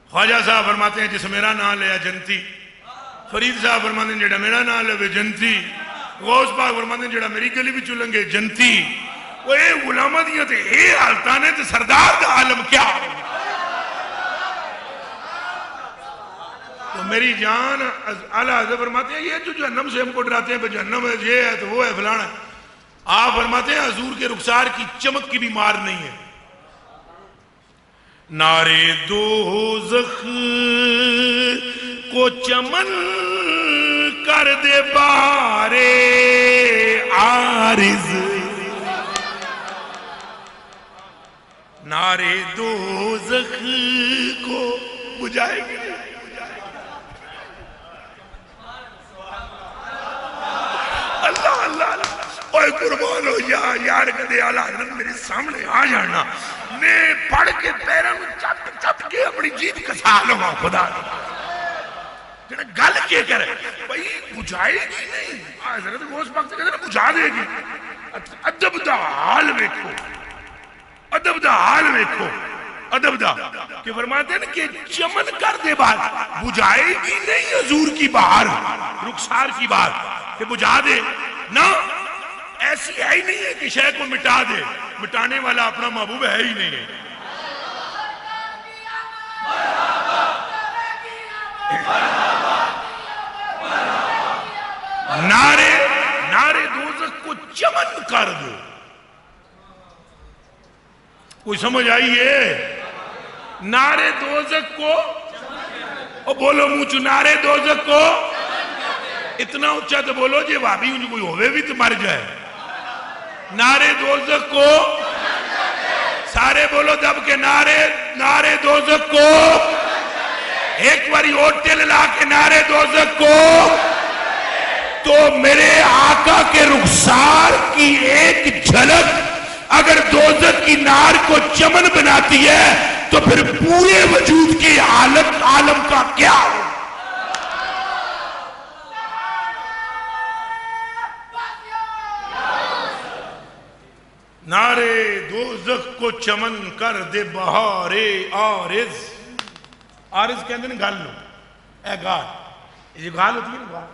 خواجہ صاحب فرماتے ہیں جس میرا نام لیا جنتی. فرید صاحب فرماتے ہیں جڑا میرا نام لے جنتی. غوث پاک فرماتے ہیں جڑا میری گلی بھی چلنگے جنتی. وہ اے غلامہ دیا تے اے حالتانے تے سردار دا عالم کیا. تو میری جان اعلیٰ حضرت فرماتے ہیں یہ جو جہنم سے ہم کو ڈراتے ہیں جہنم ہے یہ ہے تو وہ ہے فلانا. آپ فرماتے ہیں حضور کے رخسار کی چمک کی بھی مار نہیں ہے. نعرے دوزخ کو چمن کر دے بارے عارض. نعرے دوزخ کو بجھائے گی. اللہ اللہ اللہ اوہ قربان ہو یار کدے اعلیٰ حضرت میرے سامنے آ جانا میں پڑھ کے پیروں میں چپ چپ کے اپنی جیت کسا لوں خدا جنہیں گل کے کرے بھئی بجھائے گی نہیں. حضرت غوث پاک سے کہتے ہیں بجھا دے گی. ادب دا حال ویکھو, ادب دا حال ویکھو, ادب دا کہ فرماتے ہیں کہ چمن کر دے بات بجھائے گی نہیں حضور کی بہار رخسار کی بات کہ بجھا دے نا. ایسی ہے ہی نہیں ہے کہ شے کو مٹا دے. مٹانے والا اپنا محبوب ہے ہی نہیں ہے. نعرے دوزخ کو چمن کر دو. کوئی سمجھ آئی ہے؟ نعرے دوزخ کو او بولو مونچو نعرے دوزخ کو اتنا اچھا تو بولو جی وابی انجو کوئی ہوئے بھی تو مر جائے. نعرے دوزخ کو سارے بولو دب کے نعرے دوزخ کو ایک باری اوٹل لا کے نعرے دوزخ کو. تو میرے آقا کے رخسار کی ایک جھلک اگر دوزخ کی نار کو چمن بناتی ہے تو پھر پورے وجود کی حالت عالم کا کیا ہو. نعرے دوزخ کو چمن کر دے بہارے عارض. عارض کہندے نے گال لو اے گال یہ گال ہوتی ہے نا گال.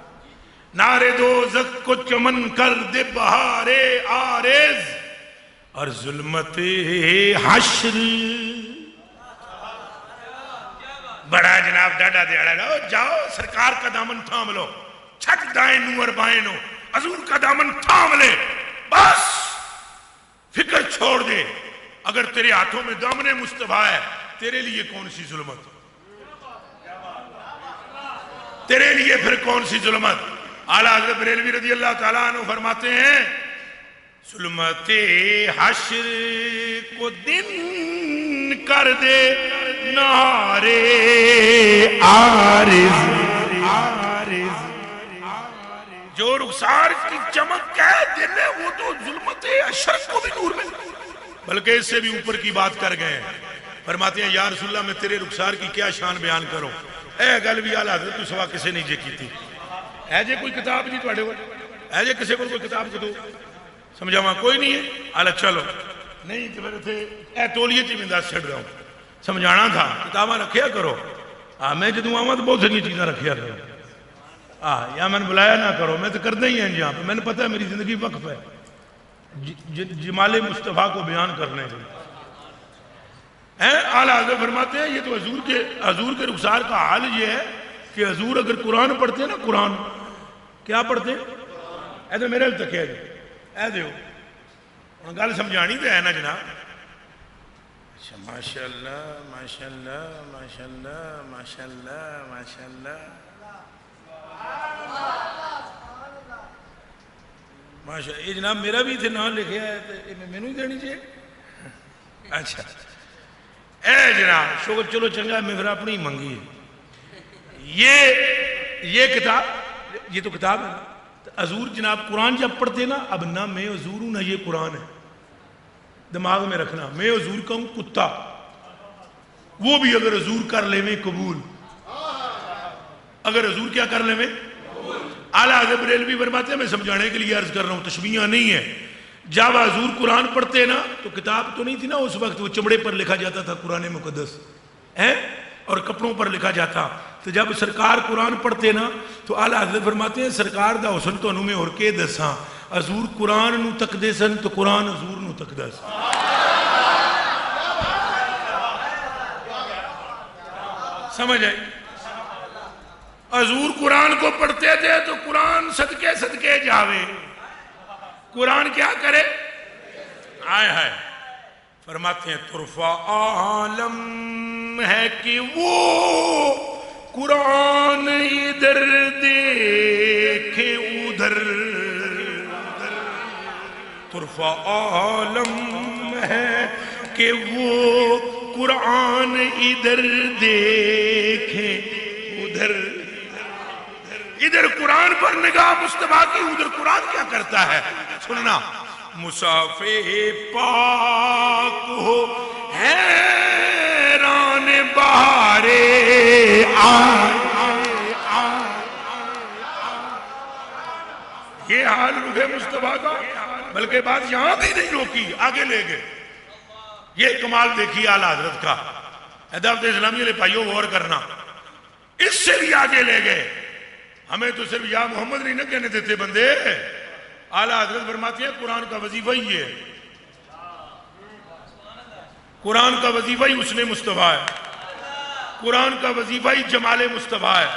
نعرے دوزخ کو چمن کر دے بہارے عارض اور ظلمت حشر. بڑا جناب ڈاڈا دیڑا لو جاؤ سرکار کا دامن تھام لو چھٹ دائیں نو اور بائیں نو حضور کا دامن تھام لے بس فکر چھوڑ دے. اگر تیرے ہاتھوں میں دامن مصطفیٰ ہے تیرے لیے کون سی ظلمت؟ تیرے لیے پھر کون سی ظلمت؟ اعلیٰ حضرت بریلوی رضی اللہ تعالیٰ عنہ فرماتے ہیں ظلمت حشر کو دن کر دے نہارے عارض، جو رخسار کی چمک کا دن ہے وہ تو ظلمت حشر کو بھی نور میں، بلکہ اس سے بھی اوپر کی بات کر گئے ہیں۔ فرماتے ہیں یا رسول اللہ میں تیرے رخسار کی کیا شان بیان کروں، اے گل بھی اعلیٰ حضرت تو سوا کسے نہیں جے کی تھی۔ ہے جے کوئی کتاب جی تواڈے کول؟ ہے جے کسے کول کوئی کتاب کدو سمجھاواں؟ کوئی نہیں ہے؟ اعلیٰ چلو نہیں تو پھر اتنے اے تولیے چ میں دس چھڑ رہا ہوں، سمجھانا تھا کتاباں رکھیا کرو۔ میں جدوں آواں تو بہت ساری چیزاں رکھیا کرو، یا میں نے بلایا نہ کرو، میں تو کرنا ہی ہے جہاں پہ، میں نے پتہ ہے میری زندگی وقف ہے جمال مصطفیٰ کو بیان کرنے کے۔ اعلیٰ حضرت فرماتے ہیں یہ تو حضور کے رخسار کا حال یہ ہے کہ حضور اگر قرآن پڑھتے نا، قرآن کیا پڑھتے؟ اے تو میرے تک ہے جی، اے دیو گل سمجھانی تو ہے نا جناب۔ ماشاء اللہ ماشاء اللہ ماشاء اللہ ماشاء اللہ ماشاء اللہ ماشاء اللہ۔ یہ جناب میرا بھی اتنے نام لکھیا ہے تو میں نے دینی چاہیے؟ اچھا اے جناب شکر، چلو چنگا، میں پھر اپنی منگی یہ کتاب، یہ تو کتاب ہے۔ حضور جناب قرآن جب پڑھتے نا، اب نہ میں حضور ہوں نہ یہ قرآن ہے، دماغ میں رکھنا، میں حضور کا ہوں کتا، وہ بھی اگر حضور کر لے میں قبول، اگر حضور کیا کر لے میں۔ اعلیٰ حضرت بریلوی فرماتے ہیں میں سمجھانے کے لیے عرض کر رہا ہوں، تشبیہ نہیں ہے۔ جب حضور قرآن پڑھتے نا تو کتاب تو نہیں تھی نا اس وقت، وہ چمڑے پر لکھا جاتا تھا قرآن مقدس اور کپڑوں پر لکھا جاتا، تو جب سرکار قرآن پڑھتے نا تو اعلیٰ حضرت فرماتے ہیں سرکار دا حسن تو انہوں میں اور کے دساں، حضور قرآن نو تک دے سن تو قرآن حضور نو تک دے سن۔ سمجھ آئی؟ حضور قرآن کو پڑھتے تھے تو قرآن صدقے صدقے جاوے، قرآن کیا کرے؟ آئے ہائے فرماتے ہیں طرفہ عالم ہے کہ وہ قرآن ادھر دیکھے ادھر، طرفہ عالم ہے کہ وہ قرآن ادھر دیکھے ادھر، ادھر قرآن پر نگاہ مصطفیٰ کی، ادھر قرآن کیا کرتا ہے؟ سننا، مصافے پاک ہو حیران بہارے یہ حال روح مصطفیٰ کا، بلکہ بات یہاں بھی نہیں روکی، آگے لے گئے۔ یہ کمال دیکھی اعلیٰ حضرت کا، دعوت اسلامی علیہ بھائیوں غور کرنا، اس سے بھی آگے لے گئے۔ ہمیں تو صرف یا محمد نہیں نہ کہنے دیتے بندے، اعلیٰ حضرت فرماتے ہیں قرآن کا وظیفہ ہی ہے، قرآن کا وظیفہ ہی حسن مصطفیٰ ہے، قرآن کا وظیفہ ہی جمال مصطفیٰ ہے،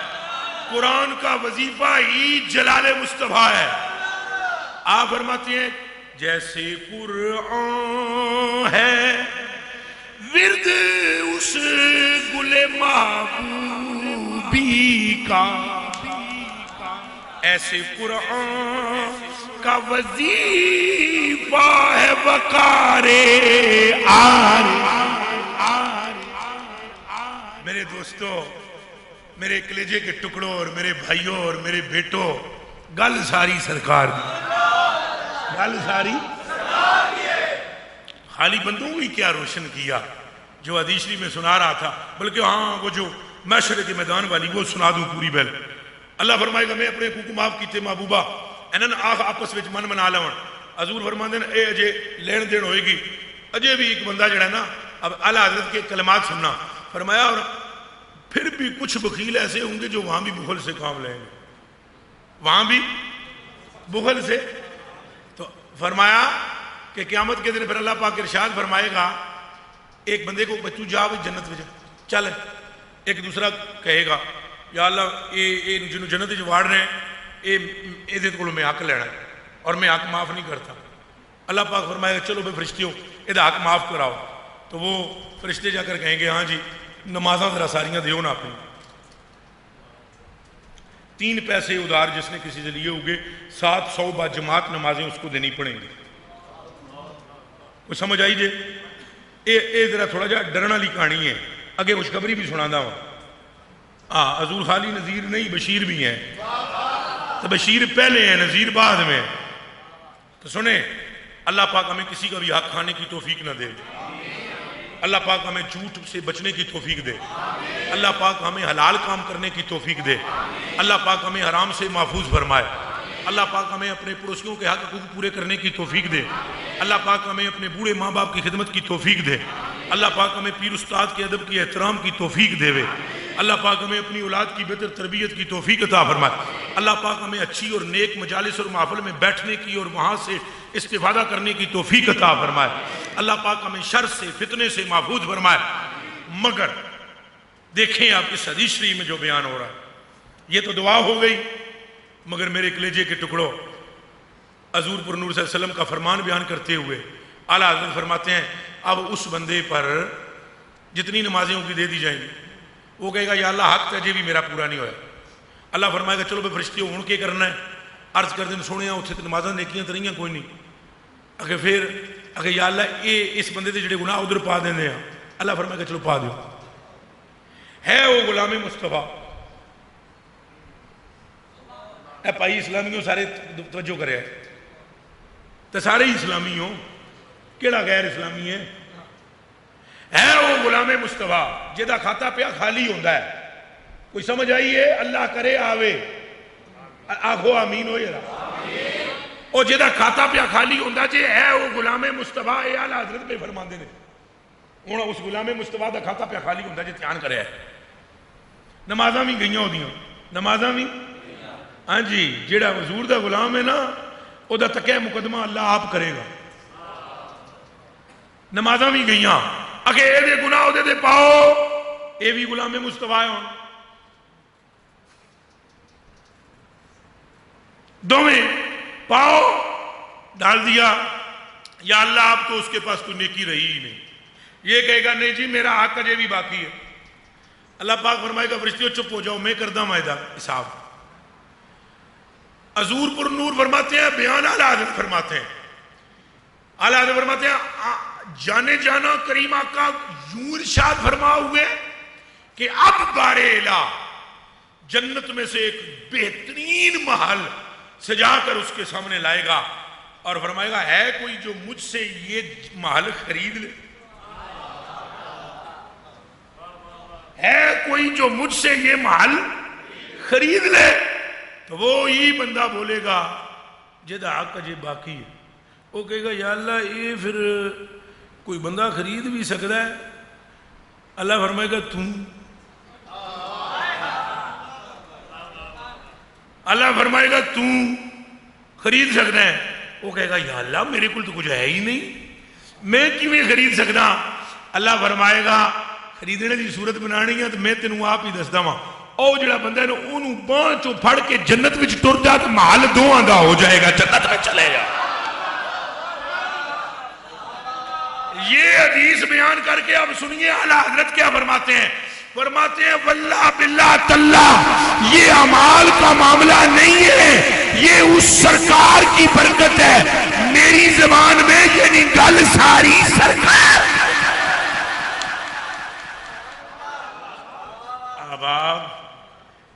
قرآن کا وظیفہ ہی جلال مصطفیٰ ہے۔ آپ فرماتے ہیں جیسے قرآن ہے ورد اس گل محبوبی کا، ایسے قرآن کا وظیفہ ہے وقار میرے دوستو، میرے کلیجے کے ٹکڑوں اور میرے بھائیوں اور میرے بیٹوں، گل ساری سرکار دی، گل ساری خالی بندوں ہی کیا روشن کیا جو حدیث شریف میں سنا رہا تھا، بلکہ ہاں وہ جو معاشرے کے میدان والی وہ سنا دوں پوری بیل۔ اللہ فرمائے گا میں اپنے حقوق معاف کیتے محبوبہ انہاں آخ آپس وچ من منا لون۔ حضور فرماندے ہیں اے اجے لین دین ہوئے گی، اجے بھی ایک بندہ جڑا ہے نا، اب اعلیٰ حضرت کے کلمات سننا، فرمایا اور پھر بھی کچھ بخیل ایسے ہوں گے جو وہاں بھی بخل سے کام لیں گے، وہاں بھی بخل سے۔ تو فرمایا کہ قیامت کے دن پھر اللہ پاک ارشاد فرمائے گا ایک بندے کو بچو جا جنت میں چل، ایک دوسرا کہے گا یا اللہ یہ جنہوں جنت وار رہے ہیں یہ کو میں حق لینا ہے اور میں حق معاف نہیں کرتا۔ اللہ پاک فرمائے گا چلو بے فرشتیوں یہ حق معاف کراؤ، تو وہ فرشتے جا کر کہیں گے ہاں جی نمازاں ذرا ساریاں دیو نا اپنی. 3 پیسے ادھار جس نے کسی سے لیے ہوگے 700 با جماعت نمازیں اس کو دینی پڑیں گی. کوئی سمجھ آئی جے؟ اے ذرا تھوڑا جا ڈرن والی کہانی ہے. اگے خوشخبری بھی سنا ہوں. حضور خالی نذیر نہیں بشیر بھی ہیں. تو بشیر پہلے ہیں نذیر بعد میں. تو سنیں اللہ پاک ہمیں کسی کا بھی حق کھانے کی توفیق نہ دے. اللہ پاک ہمیں جھوٹ سے بچنے کی توفیق دے. اللہ پاک ہمیں حلال کام کرنے کی توفیق دے. اللہ پاک ہمیں حرام سے محفوظ فرمائے. اللہ پاک ہمیں اپنے پڑوسیوں کے حق حقوق پورے کرنے کی توفیق دے. اللہ پاک ہمیں اپنے بوڑھے ماں باپ کی خدمت کی توفیق دے. اللہ پاک ہمیں پیر استاد کے ادب کی احترام کی توفیق دے. اللہ پاک ہمیں اپنی اولاد کی بہتر تربیت کی توفیق عطا فرمائے. اللہ پاک ہمیں اچھی اور نیک مجالس اور محفل میں بیٹھنے کی اور وہاں سے استفادہ کرنے کی توفیق عطا فرمائے. اللہ پاک ہمیں شر سے فتنے سے محفوظ فرمائے. مگر دیکھیں آپ اس حدیث شریف میں جو بیان ہو رہا ہے یہ تو دعا ہو گئی. مگر میرے کلیجے کے ٹکڑوں حضور پر نور صلی اللہ علیہ وسلم کا فرمان بیان کرتے ہوئے اعلیٰ حضرت فرماتے ہیں اب اس بندے پر جتنی نمازیں کی دے دی جائیں گی وہ کہے گا یا اللہ حق تجھے بھی میرا پورا نہیں ہوا. اللہ فرمائے گا چلو بھائی فرشتیوں ہوں کے کرنا ہے. عرض کر دیں سونے اتنے تو نمازاں نیکیاں تو نہیں کوئی نہیں. اگر پھر اگر یا اللہ یہ اس بندے کے جڑے گناہ ادھر پا دیں. اللہ فرمائے گا چلو پا دیو. ہے وہ غلام مصطفیٰ. اے پائی اسلامیوں سارے توجہ کرے تو سارے ہی اسلامی ہوں. کیڑا غیر اسلامی ہے وہ غلام مصطفیٰ جہاں کھاتا پیا خالی ہوتا ہے. کوئی سمجھ آئی ہے؟ اللہ کرے آوے آخو آمین ہو جا. اور جہاں کھاتا پیا خالی ہوتا جی ہے وہ غلام مصطفیٰ. اے اعلیٰ حضرت پہ فرماندے نے ہوں اس غلام مصطفیٰ دا کھاتا پیا خالی ہوتا جی دھیان کرے. نمازاں بھی گئیاں ہوندیاں نمازاں بھی. ہاں جی جیڑا حضور دا غلام ہے نا او دا تقیہ مقدمہ اللہ آپ کرے گا. نمازاں بھی گئیاں اگے اے دے گناہ دے دے پاؤ اے بھی غلام مصطفیٰ ہوں. دوویں پاؤ ڈال دیا یا اللہ آپ تو اس کے پاس تو نیکی رہی ہی نہیں. یہ کہے گا نہیں جی میرا حق اجے بھی باقی ہے. اللہ پاک فرمائے گا فرشتیوں چپ ہو جاؤ میں کردہ معاہدہ حساب. حضور پر نور فرماتے ہیں بیان اعلیٰ حضرت فرماتے ہیں اعلیٰ حضرت فرماتے ہیں جانے جانا کریم آقا یوں ارشاد فرما ہوئے کہ اب بار الہ جنت میں سے ایک بہترین محل سجا کر اس کے سامنے لائے گا اور فرمائے گا ہے کوئی جو مجھ سے یہ محل خرید لے. ہے کوئی جو مجھ سے یہ محل خرید لے. تو وہی بندہ بولے گا جہاں حق اجے باقی ہے. وہ کہے گا یا اللہ یہ پھر کوئی بندہ خرید بھی سکتا ہے. اللہ فرمائے گا اللہ فرمائے گا خرید سکتا ہے. وہ کہے گا یا اللہ میرے کو تو کچھ ہے ہی نہیں میں کیویں خرید سکتا. اللہ فرمائے گا خریدنے کی صورت بنانی ہے تو میں تینوں آپ ہی دسدا وا. او جڑا بندہ ہے انہوں باں چوں پھڑ کے جنت وچ ٹر جا تو محل دوواں دا ہو جائے گا جنت میں چلے جا. یہ حدیث بیان کر کے اب سنیے اعلیٰ حضرت کیا فرماتے ہیں. فرماتے ہیں واللہ باللہ تاللہ یہ اعمال کا معاملہ نہیں ہے یہ اس سرکار کی برکت ہے. میری زبان میں یعنی گل ساری سرکار. اب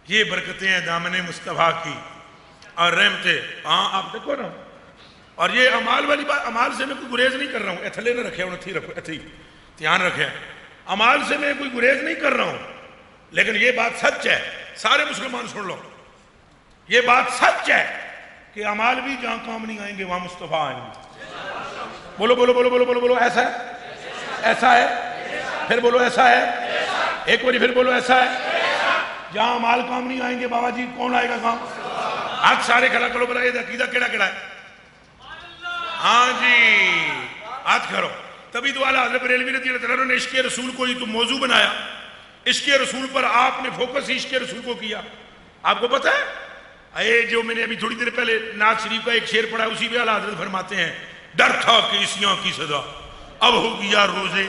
یہ برکتیں ہیں دامن مصطفیٰ کی اور رحمتیں. ہاں آپ دیکھو نا. اور یہ امال والی بات امال سے میں کوئی گریز نہیں کر رہا ہوں. اتھلے نہ رکھے ہوں اتھی دھیان رکھے. امال سے میں کوئی گریز نہیں کر رہا ہوں لیکن یہ بات سچ ہے. سارے مسلمان سن لو یہ بات سچ ہے کہ امال بھی جہاں کام نہیں آئیں گے وہاں مصطفیٰ آئیں گے. بولو بولو بولو بولو بولو بولو ایسا ہے ایسا ہے پھر بولو ایسا ہے ایک باری پھر بولو ایسا ہے. جہاں مال کام نہیں آئیں گے بابا جی کون آئے گا کام. ہاتھ سارے کھڑا کرو بلا یہ عقیدہ کیڑا کیڑا ہے. ہاں جی ہاتھ کرو. تبھی تو اعلیٰ حضرت بریلوی رضی اللہ تعالیٰ نے عشق رسول کو ہی تو موضوع بنایا. عشق رسول پر آپ نے فوکس ہی عشق رسول کو کیا. آپ کو پتہ ہے اے جو میں نے ابھی تھوڑی دیر پہلے نعت شریف کا ایک شعر پڑھا اسی پہ اعلیٰ حضرت فرماتے ہیں ڈر تھا کہ عیسیوں کی صدا اب ہو گیا روزے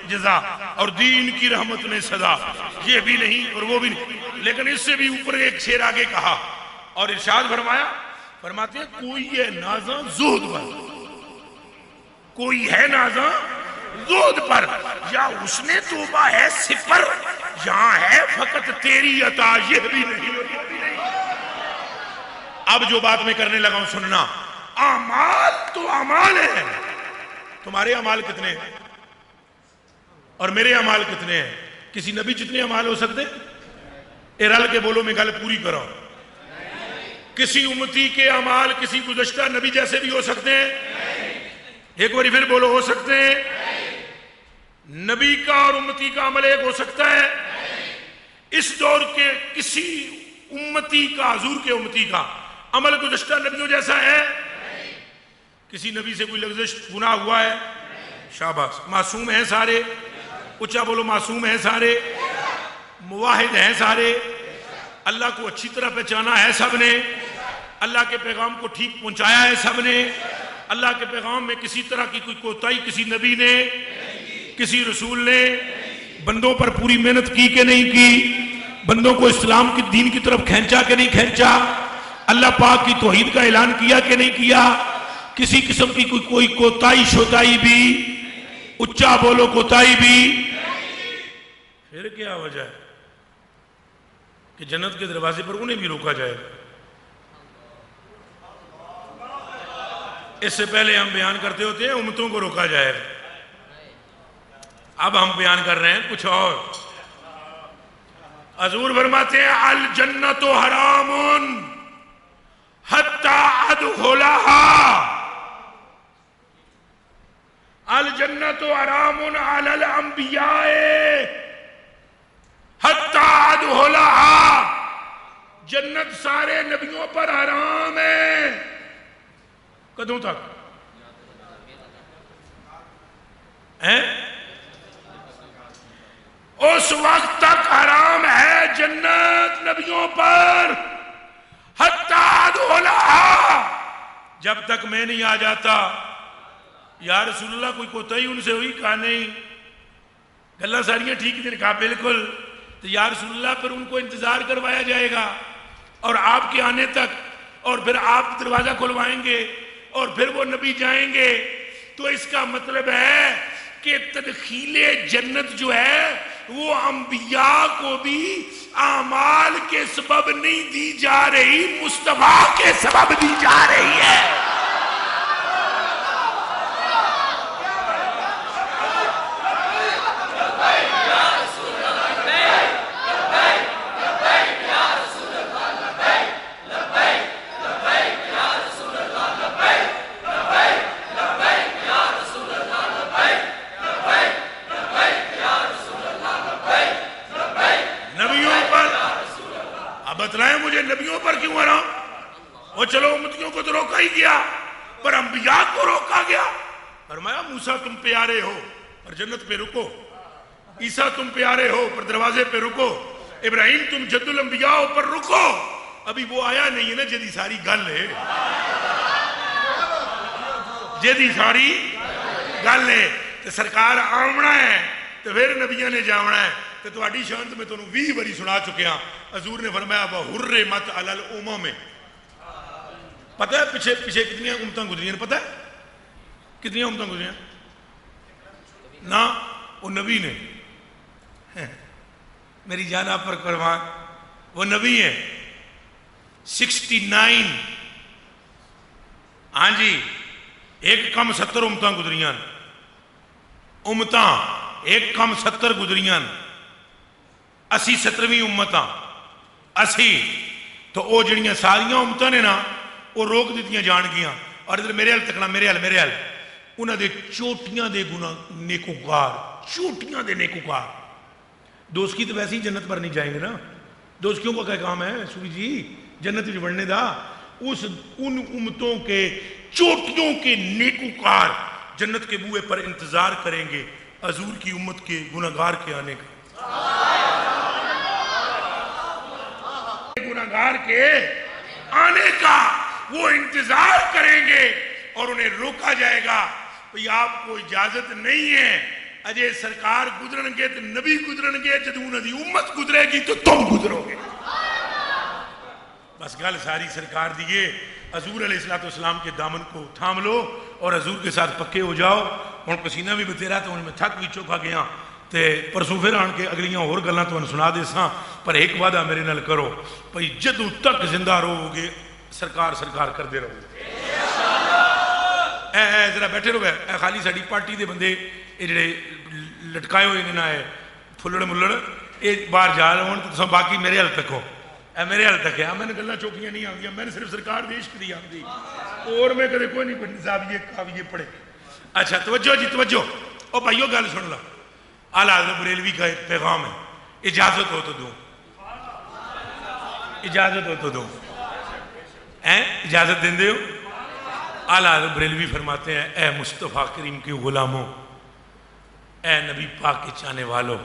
جزا اور دین کی رحمت نے سزا، یہ بھی نہیں اور وہ بھی نہیں، لیکن اس سے بھی اوپر ایک شعر آگے کہا اور ارشاد فرماتے ہیں کوئی ہے نازاں زہد پر، کوئی ہے نازاں زہد پر، یا اس نے توبہ ہے صفر، یہاں ہے فقط تیری عطا، یہ بھی نہیں اور یہ بھی نہیں۔ اب جو بات میں کرنے لگا ہوں سننا، اعمال تو اعمال ہیں، تمہارے اعمال کتنے ہیں اور میرے اعمال کتنے ہیں؟ کسی نبی جتنے اعمال ہو سکتے؟ رل کے بولو، میں گل پوری کرو۔ کسی امتی کے اعمال کسی گزشتہ نبی جیسے بھی ہو سکتے ہیں؟ ایک بار پھر بولو، ہو سکتے ہیں؟ نبی کا اور امتی کا عمل ایک ہو سکتا ہے؟ اس دور کے کسی امتی کا، حضور کے امتی کا عمل گزشتہ نبیوں جیسا ہے؟ کسی نبی سے کوئی لغزش گناہ ہوا ہے؟ شاباش، معصوم ہیں سارے، اچھا بولو معصوم ہیں سارے، موحد ہیں سارے، اللہ کو اچھی طرح پہچانا ہے سب نے، اللہ کے پیغام کو ٹھیک پہنچایا ہے سب نے، اللہ کے پیغام میں کسی طرح کی کوئی کوتاہی کسی نبی نے، کسی رسول نے بندوں پر پوری محنت کی کہ نہیں کی، بندوں کو اسلام کی دین کی طرف کھینچا کہ نہیں کھینچا، اللہ پاک کی توحید کا اعلان کیا کہ نہیں کیا، کسی قسم کی کوئی کوتاہی شوتائی بھی، اچھا بولو کوتاہی بھی، پھر کیا وجہ ہے کہ جنت کے دروازے پر انہیں بھی روکا جائے؟ اس سے پہلے ہم بیان کرتے ہوتے ہیں امتوں کو روکا جائے، اب ہم بیان کر رہے ہیں کچھ اور۔ حضور فرماتے ہیں الجنت حرام حتی ادخلھا، الجنت حرام علی الانبیاء حتی ادخلھا، جنت سارے نبیوں پر حرام ہے، کدوں تک ہیں؟ اس وقت تک حرام ہے جنت نبیوں پر، حتی ادخلھا، جب تک میں نہیں آ جاتا۔ یا رسول اللہ کوئی کوتاہی ان سے ہوئی؟ کہا نہیں، گلہ ساریاں ٹھیک تھیں؟ کہا بالکل۔ تو یا رسول اللہ پھر ان کو انتظار کروایا جائے گا اور آپ کے آنے تک، اور پھر آپ دروازہ کھلوائیں گے اور پھر وہ نبی جائیں گے، تو اس کا مطلب ہے کہ تدخیل جنت جو ہے وہ انبیاء کو بھی اعمال کے سبب نہیں دی جا رہی، مصطفیٰ کے سبب دی جا رہی ہے۔ بتلائیں مجھے نبیوں پر کیوں حرام؟ وہ چلو امتیوں کو تو روکا ہی گیا، پر انبیاء کو روکا گیا۔ فرمایا موسیٰ تم پیارے ہو پر جنت پہ رکو، عیسیٰ تم پیارے ہو پر دروازے پہ رکو، ابراہیم تم جد الانبیاء ہو پر رکو۔ ابھی وہ آیا نہیں ہے نا جدی ساری گل ہے، جدی ساری گل ہے، تو سرکار آمنا ہے تو پھر نبیوں نے جاونا ہے۔ تو تواڈی شان تو میں تانوں 20 باری سنا چکے ہاں۔ حضور نے فرمایا وَحُرِّمَتْ عَلَى الْأُمَمِ، پتہ ہے پیچھے کتنی امتیں گزری ہیں؟ پتہ ہے کتنی امتیں گزری ہیں؟ نہ وہ نبی نے، میری جان آپ پر قربان، وہ نبی ہیں 69، ہاں جی، ایک کم 70 امتیں گزریاں، امتاں ایک کم 70 گزریاں، 80 70ویں امتاں 80، تو وہ جڑیاں ساریاں امتاں نے نا وہ روک دیتیاں جان گیاں۔ اور ادھر میرے حل تکنا، میرے حل انہاں دے چوٹیاں دے گناہ نیکوکار، چوٹیاں دے نیکوکار، دوست کی تو ویسے ہی جنت پر نہیں جائیں گے نا، دوست کیوں کا کام ہے سوری جی جنت میں بڑھنے دا، ان امتوں کے چوٹیوں کے نیکوکار جنت کے بوئے پر انتظار کریں گے حضور کی امت کے گناہگار کے آنے کا، گناہگار کے آنے کا وہ انتظار کریں گے اور انہیں روکا جائے گا۔ بھئی آپ کو اجازت نہیں ہے اجے سرکار گزرن گے تو نبی گزرن گے، جدو انہوں دی امت گزرے گی تو تم گزرو گے. بس گل ساری سرکار دیئے. حضور علیہ السلام کے دامن کو تھام لو اور حضور کے ساتھ پکے ہو جاؤ. ہوں پسینہ بھی بتیرا تو میں تھک بھی چوکا گیا تے پرسوں پھر آن کے اگلیاں اور گلاں تو سنا دے ساں، پر ایک وعدہ میرے نال کرو بھئی جدوں تک زندہ رہو گے سرکار سرکار کر دے رہو گے. اے ذرا بیٹھے رہو. اے خالی ساڈی پارٹی دے بندے اے جڑے لٹکائے ہوئے نے اے پھلڑ ملڑ اے باہر جا رہے ہون تے تساں باقی میرے حل تکو. اے میرے حل تک ہے. میں نے گلاں چوکیاں نہیں آندیاں، میں نے صرف سرکار دی عشق دی آندی اور میں کدے کوئی نہیں کوئی نظامیہ کاویے پڑھے. اچھا توجہ جی توجہ. او بھائیو گل سن لو. اعلیٰ حضرت بریلوی کا ایک پیغام ہے. اجازت ہو تو دوں، اجازت ہو تو دوں. اجازت دیں دے ہو. اعلیٰ حضرت بریلوی فرماتے ہیں اے مصطفیٰ کریم کے غلاموں، اے نبی پاک کے چاہنے والوں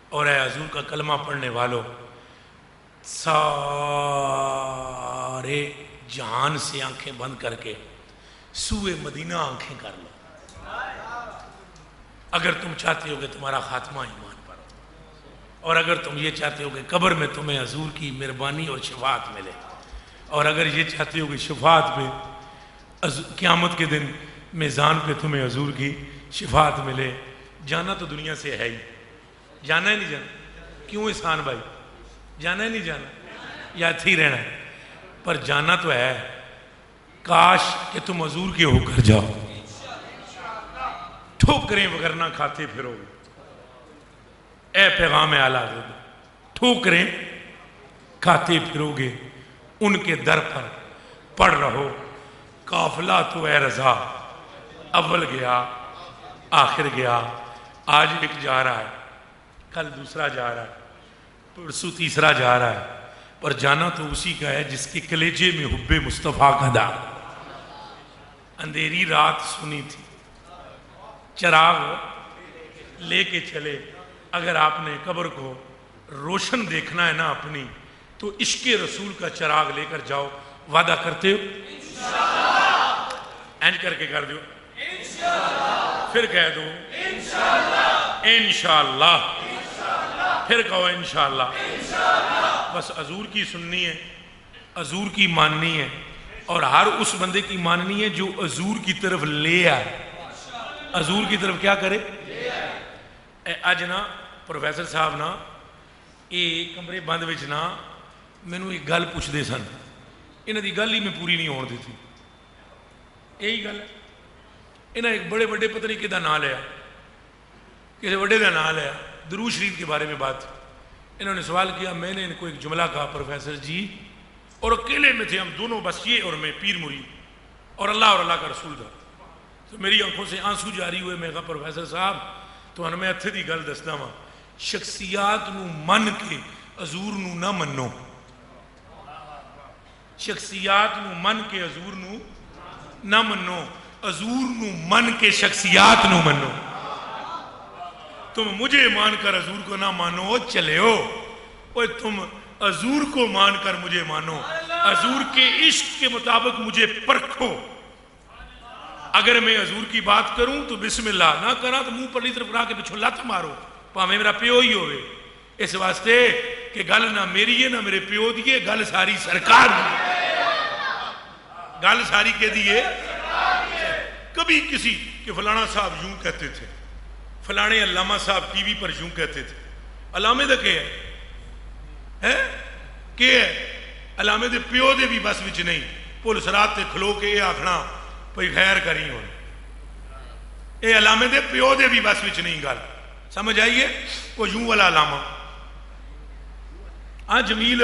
اور اے حضور کا کلمہ پڑھنے والوں، سارے جہان سے آنکھیں بند کر کے سوئے مدینہ آنکھیں کر لو اگر تم چاہتے ہو کہ تمہارا خاتمہ ایمان پر ہو، اور اگر تم یہ چاہتے ہو کہ قبر میں تمہیں حضور کی مہربانی اور شفاعت ملے، اور اگر یہ چاہتے ہو کہ شفاعت پہ قیامت کے دن میزان پہ تمہیں حضور کی شفاعت ملے. جانا تو دنیا سے ہے ہی. جانا ہے نہیں جانا؟ کیوں احسان بھائی؟ جانا ہے نہیں جانا یا اتھے ہی رہنا ہے؟ پر جانا تو ہے. کاش کہ تم حضور کے ہو کر جاؤ. ٹھوکریں وگرنہ کھاتے پھرو گے. اے پیغام اعلیٰ حضرت، ٹھوکریں کھاتے پھرو گے ان کے در پر پڑھ رہو قافلہ تو اے رضا اول گیا آخر گیا. آج ایک جا رہا ہے، کل دوسرا جا رہا ہے، پرسوں تیسرا جا رہا ہے، پر جانا تو اسی کا ہے جس کے کلیجے میں حب مصطفیٰ کا داغ. اندھیری رات سنی تھی، چراغ لے کے چلے. اگر آپ نے قبر کو روشن دیکھنا ہے نا اپنی، تو عشق رسول کا چراغ لے کر جاؤ. وعدہ کرتے ہو؟ اینج کر کے کر دو، پھر کہہ دو انشاءاللہ، پھر کہو انشاءاللہ. بس حضور کی سننی ہے، حضور کی ماننی ہے، اور ہر اس بندے کی ماننی ہے جو حضور کی طرف لے آئے. حضور کی طرف کیا کرے؟ اج نا پروفیسر صاحب نا یہ کمرے بند وچ نا مینوں ایک گل پوچھتے سن. انہاں دی گل ہی میں پوری نہیں ہون دیتی. یہی گل ہے. انہاں ایک بڑے بڑے پتہ نہیں کدا نام لیا، کسی بڑے کا نام لیا، درود شریف کے بارے میں بات. انہوں نے سوال کیا. میں نے ان کو ایک جملہ کہا پروفیسر جی، اور اکیلے میں تھے ہم دونوں، بس یہ اور میں، پیر مرید اور اللہ کا رسول تھا. تو میری آنکھوں سے آنسو جاری ہوئے. میں کہا پروفیسر صاحب تو میں اتھے دی گل دسدا وا، شخصیات نو من کے حضور نو نہ منو. شخصیات نو من کے حضور نو نہ منو، حضور نو من کے شخصیات نو منو. تم مجھے مان کر حضور کو نہ مانو، چلے ہو. تم حضور کو مان کر مجھے مانو، حضور کے عشق کے مطابق مجھے پرکھو. اگر میں حضور کی بات کروں تو بسم اللہ، نہ کرا تو منہ پرلی طرف را کے پچھو لت مارو، پاویں میرا پیو ہی ہوئے. اس واسطے کہ گل نہ میری ہے نہ میرے پیو دی ہے، گل ساری سرکار دی. گل ساری کے دیئے. کبھی کسی کہ فلانا صاحب یوں کہتے تھے، فلانے علامہ صاحب ٹی وی پر یوں کہتے تھے. علامے دا کہ ہے کہ ہے علامے دے پیو دے بھی بس وچ نہیں. پل سرات تے کھلو کے یہ آکھنا بھئی خیر کری ہون. اے علامے دے پیو دے بھی بس وچ نہیں. گل سمجھ آئیے؟ وہ یوں والا علامہ جمیل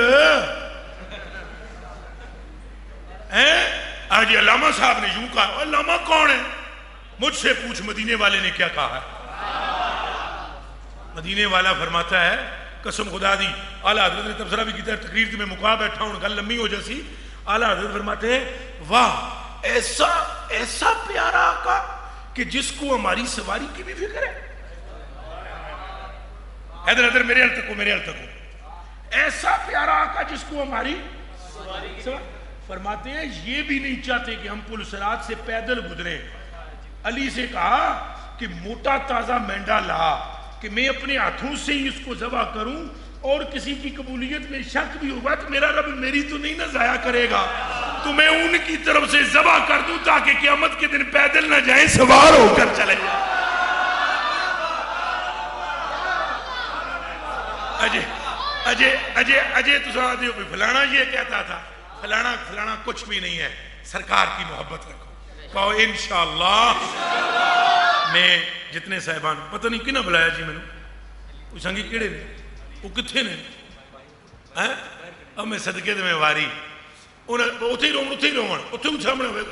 آج علامہ صاحب نے یوں کہا. علامہ کون ہے؟ مجھ سے پوچھ مدینے والے نے کیا کہا ہے. مدینے والا فرماتا ہے قسم خدا دی. اعلیٰ حضرت نے تبصرہ بھی کیتا ہے، تقریر میں مقا بیٹھا ہوں، گل لمبی ہو جیسی. اعلیٰ حضرت فرماتے ہیں واہ ایسا پیارا آقا کہ جس کو ہماری سواری کی بھی فکر ہے. حیدر میرے حل تک ہو، میرے حل تک ہو. ایسا پیارا آقا جس کو ہماری سواری. فرماتے ہیں یہ بھی نہیں چاہتے کہ ہم پل صراط سے پیدل گزریں. علی سے کہا کہ موٹا تازہ مینڈا لا کہ میں اپنے ہاتھوں سے ہی اس کو ذبح کروں، اور کسی کی قبولیت میں شک بھی ہوگا تو میرا رب میری تو نہیں نہ ضائع کرے گا، تو میں ان کی طرف سے ذبح کر دوں تاکہ قیامت کے دن پیدل نہ جائیں، سوار ہو کر چلے جائیں۔ اجے تو سنا دیو فلانا یہ کہتا تھا، فلانا کچھ بھی نہیں ہے، سرکار کی محبت رکھو، کہو انشاءاللہ۔ میں جتنے صاحبان پتہ نہیں کنا بلایا جی میں نے، کوئی سنگی کیڑے نے، وہ کتھے نے، اب میں صدقے دے میں واری اتھے ہی رومن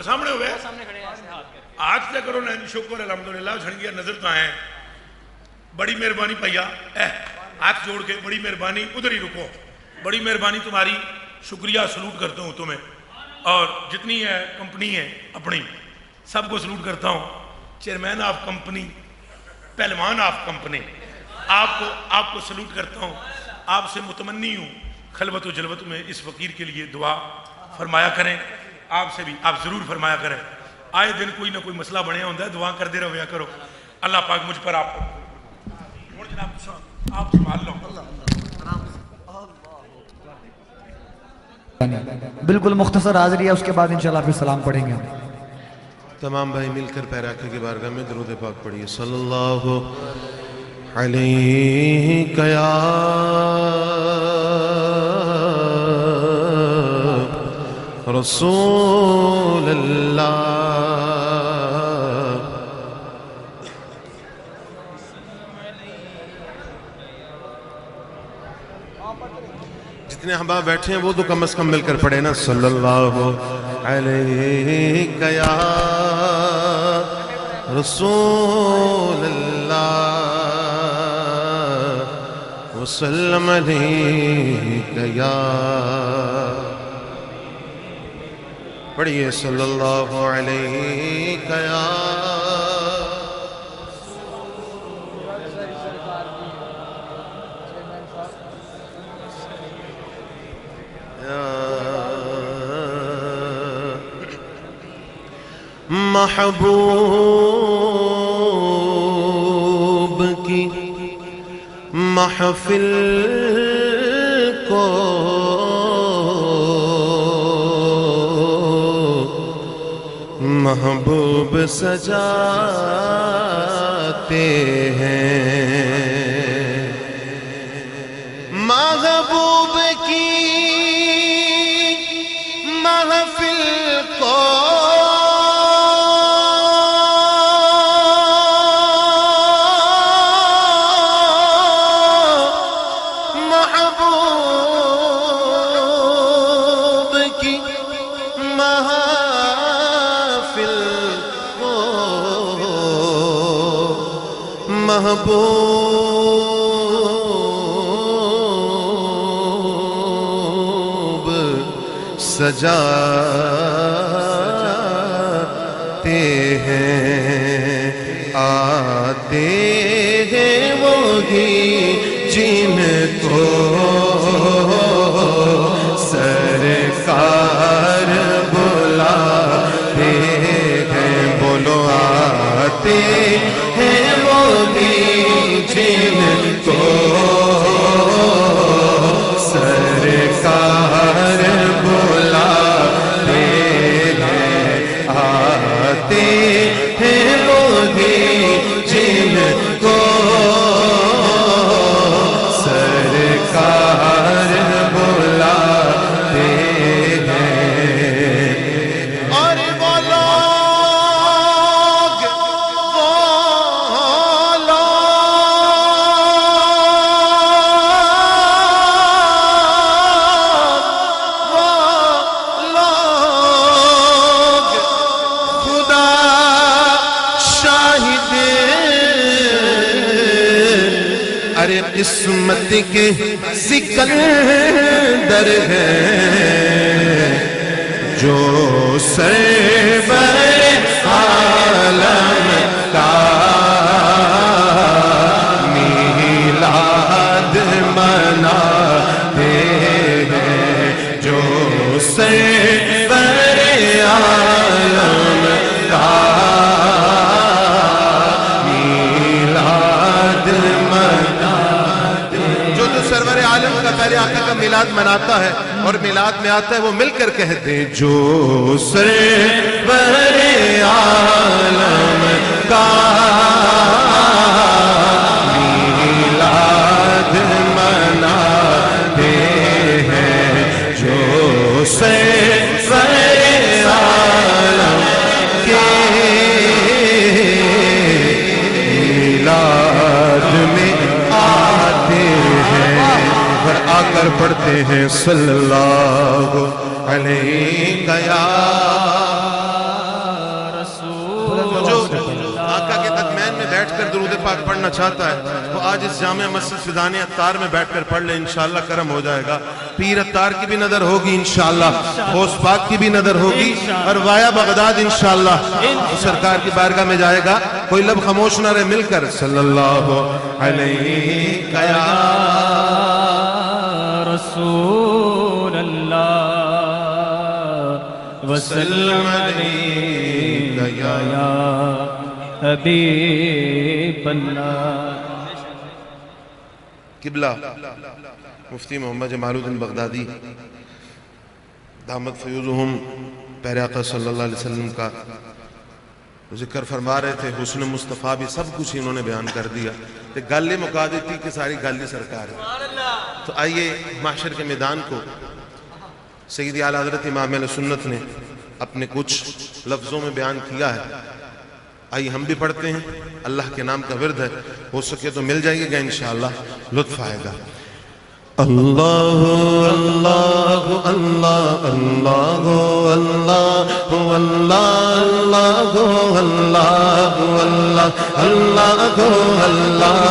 سامنے ہوئے آج تک کرو نا، شکر الحمدللہ چھڑ گیا، نظر تو آئے، بڑی مہربانی پہیا، ہاتھ جوڑ کے بڑی مہربانی، ادھر ہی رکو، بڑی مہربانی تمہاری، شکریہ، سلوٹ کرتا ہوں تمہیں، اور جتنی ہے کمپنی ہے اپنی سب کو سلوٹ کرتا ہوں، چیئرمین آف کمپنی، پہلوان آف کمپنی، آپ کو سلوٹ کرتا ہوں، آپ سے متمنی ہوں خلوت و جلوت میں اس فقیر کے لیے دعا فرمایا کریں، آپ سے بھی آپ ضرور فرمایا کریں، آئے دن کوئی نہ کوئی مسئلہ بڑھیا ہوتا ہے، دعا کر دے رہا کرو، اللہ پاک مجھ پر آپ سنبھال لو۔ بالکل مختصر حاضری ہے، اس کے بعد انشاءاللہ پھر سلام پڑھیں گے۔ تمام بھائی مل کر پیرا کی بارگاہ میں درود پاک پڑھیے۔ صلی اللہ علیہ یا رسول اللہ۔ جتنے احباب بیٹھے ہیں وہ تو کم از کم مل کر پڑھے نا، صلی اللہ علیہ یا رسول اللہ وسلم علیہ یا، پڑھیے صلی اللہ علیہ یا محبوب کی محفل کو محبوب سجاتے ہیں، محبوب کی محفل کو محبوب سجاتے ہیں، آتے ہیں وہی جن کو سرکار بلاتے ہیں، بولو آتے ہیں وہی جن کو سرکار بلاتے ہیں، آتے ہیں وہی جن کو سرکار بلاتے ہیں، اور وہ لوگ خدا شاہد، ارے قسمت کے سکندر ہیں جو سرور عالم کا میلاد مناتے ہیں، جو سرور عالم کا پیارے آقا کا میلاد مناتا ہے اور میلاد میں آتا ہے وہ مل کر کہتے ہیں جو سرور عالم کا میلاد مناتے ہیں جو سرور عالم کے میلاد میں آتے ہیں اور آ کر پڑھتے ہیں صلی اللہ علیہ یا رسول۔ جو آقا کے تدمین میں بیٹھ کر درود پاک پڑھنا چاہتا ہے وہ آج اس جامع مسجد فیضان عطار میں بیٹھ کر پڑھ لے، انشاءاللہ کرم ہو جائے گا۔ پیر عطار کی بھی نظر ہوگی انشاءاللہ، غوث پاک کی بھی نظر ہوگی، اور وایا بغداد انشاءاللہ سرکار کی بارگاہ میں جائے گا۔ کوئی لب خاموش نہ رہے، مل کر صلی اللہ علیہ یا رسول اللہ وسلم علیہ یا حبیب اللہ۔ قبلہ مفتی محمد جمال الدین بغدادی دامت فیوزہم پیارے آقا صلی اللہ علیہ وسلم کا ذکر فرما رہے تھے، حسن مصطفیٰ بھی سب کچھ انہوں نے بیان کر دیا، کہ گالے مکا دیتی کہ ساری گالی سرکار ہے۔ تو آئیے محشر کے میدان کو سیدی اعلیٰ حضرت امام اہل سنت نے اپنے کچھ لفظوں میں بیان کیا ہے، آئیے ہم بھی پڑھتے ہیں۔ اللہ کے نام کا ورد ہے، ہو سکے تو مل جائیے گا انشاءاللہ، لطف آئے گا۔ اللہ اللہ اللہ اللہ اللہ اللہ اللہ اللہ اللہ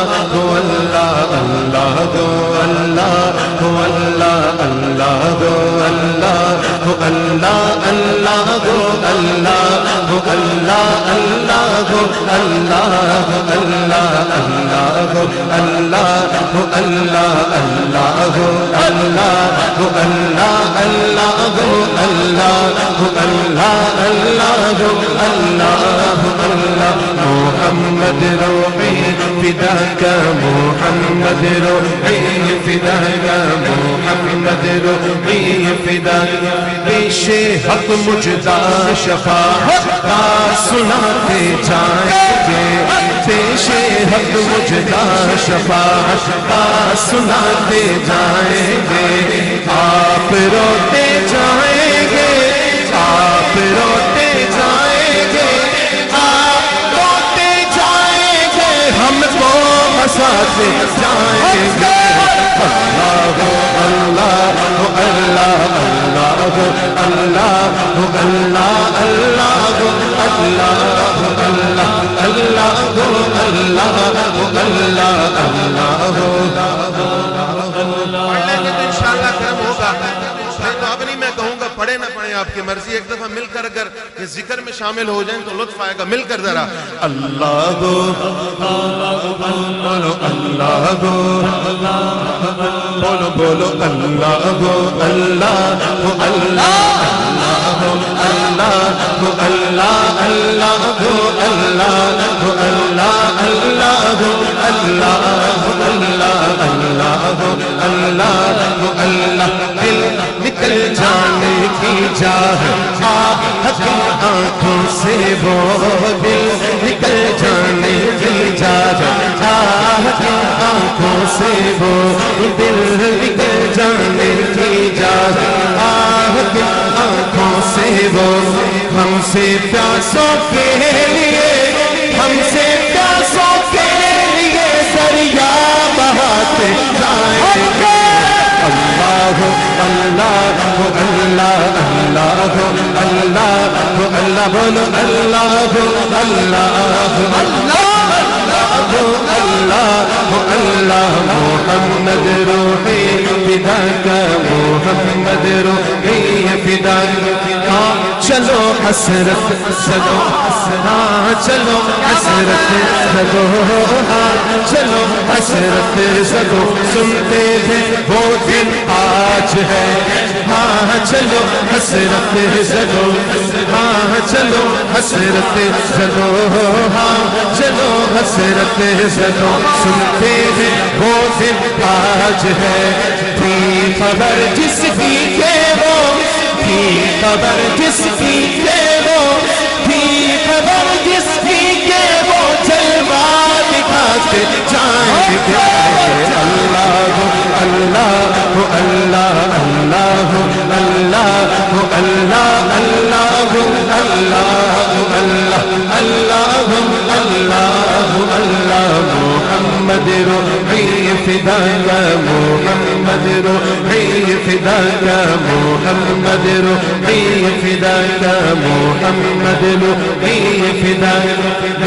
محمد روحی فداک محمد روحی فداک محمد روحی فداک پیش حق مجدہ شفاعت کا سناتے جائیں گے، پیش حق مجدہ شفاعت کا سناتے جائیں گے، آپ روتے جائیں گے، آپ روتے جائیں گے، آپ روتے جائیں گے، ہم کو ہنساتے جائیں گے۔ اللہ اللہ اللہ اللہ اللہ اللہ پڑھے نہ پڑھے آپ کی مرضی، ایک دفعہ مل کر اگر اس ذکر میں شامل ہو جائیں تو لطف آئے گا۔ مل کر ذرا اللہ گو بولو، اللہ گو بولو بولو، اللہ گو اللہ گو اللہ گو اللہ گو اللہ اللہ گو اللہ گو اللہ اللہ گو اللہ گو اللہ اللہ گو اللہ گو اللہ۔ دل نکل جانے کی چاہ آہ کی آنکھوں سے وہ دل نکل جانے کی چاہ آہ کی آنکھوں سے وہ دل نکل جانے کی چاہ آہ کی آنکھوں سے وہ ہم سے پیاسوں کے لیے، ہم سے پیاسوں کے لیے دریا بہاتے جائیں گے۔ اللہ اللہ اللہ اللہ اللہ اللہ بولو، اللہ اللہ اللہ اللہ محمد روحی فداک محمد روحی فداک۔ چلو حسرت سدو، ہاں چلو حسرت سدو، ہاں چلو حسرت سدو، سنتے تھے وہ دن آج ہے، ہاں چلو حسرت سدو، ہاں چلو حسرت سدو، ہاں چلو حسرت سدو، سنتے تھے وہ دن آج ہے۔ تھی خبر جس کی کہ وہ تھی خبر جس کی کہ وہ تھی خبر جس کی کہ وہ جلوہ دکھاتے جائیں گے اللہ اللہ اللہ اللہ اللہ اللہ اللہ اللہ اللہ اللہ محمد روحی فداک محمد روحی فداک محمد روحی فداک محمد روحی فداک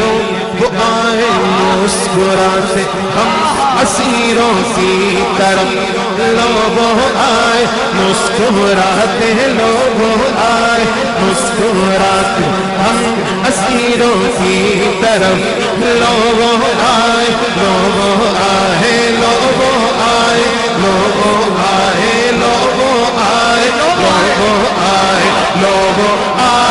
وہ آئے مسکراتے ہم اسیروں کی طرف لوگوں آئے مسکراتے لوگوں آئے مسکراتے ہم اسیروں کی طرف لوگوں آئے لوگوں آئے لوگوں آئے لوگوں آئے لوگوں آئے لوگوں آئے لوگوں آئے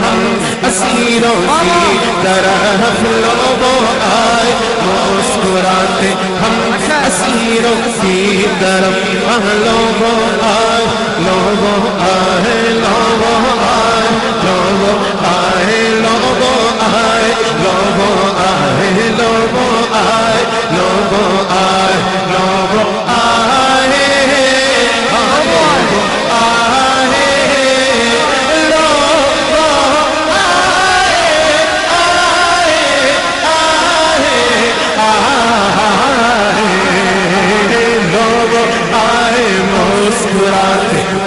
ہم اسیروں کی طرف لوگوں آئے مسکراتے ہم اسیروں کی طرف لوگوں آئے لوگوں آئے لوگوں آئے لوگوں آئے لوگوں آئے لوگوں آئے لوگوں آئے لوگوں آئے لوگوں آئے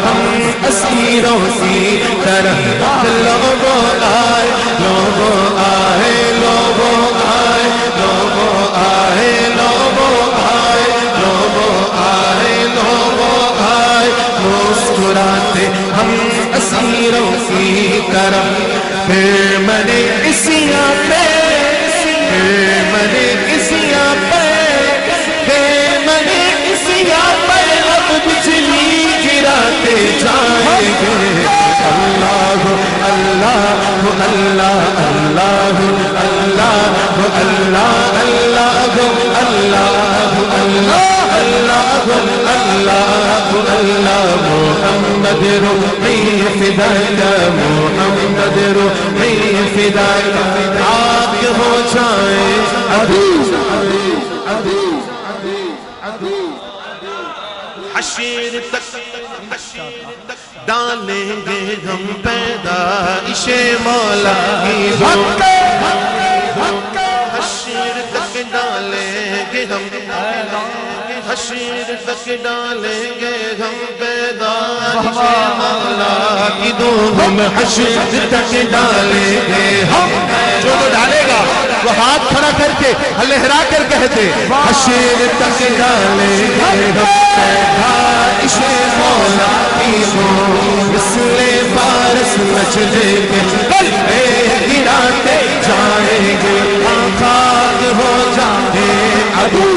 ہم اسیروں کی طرف لوگوں آئے لوگوں آئے لوگوں آئے لوگوں آئے لوگوں آئے لوگوں آئے لوگوں آئے مسکراتے ہم اسیروں کی طرف پھر منے اسیاں پہ پھر منے اسیاں پہ پھر منے اسیاں پہ اب بجلی گراتے جائیں گے اللہ اللہ اللہ اللہ اللہ اللہ اللہ اللہ اللہ اللہ محمد روحی فداک محمد روحی فداک آگ ہو جائیں حشر تک ڈالیں گے ہم پیدائش مولا کی حشر تک ڈالیں گے ہم حشر تک ڈالیں گے ہم پیدائش مولا کی ہم حشر تک ڈالیں گے ہم جو ڈالے گا وہ ہاتھ کھڑا کر کے لہرا کر کہتے حشر تک ڈالیں گے ہم پیدائش مولا کی مثل بارش مچلے کے قلبے گراتے جائیں گے خاک ہو جائیں عدو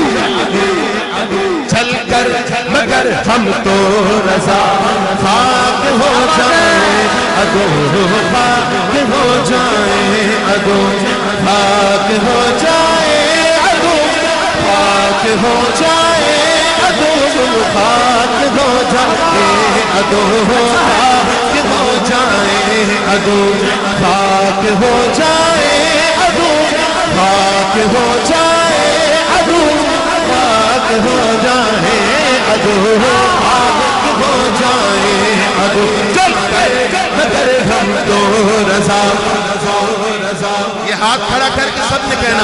چل کر مگر ہم تو رضا خاک ہو جائیں عدو خاک ہو جائیں عدو خاک ہو جائیں عدو خاک ہو جائیں عدو خاک ہو جائیں عدو خاک ہو جائیں عدو خاک ہو جائیں عدو خاک ہو جائیں عدو خاک ہو جائیں عدو خاک ہو جائیں عدو چل کر مگر ہم تو رضا یہ ہاتھ کھڑا کر کے سب نے کہنا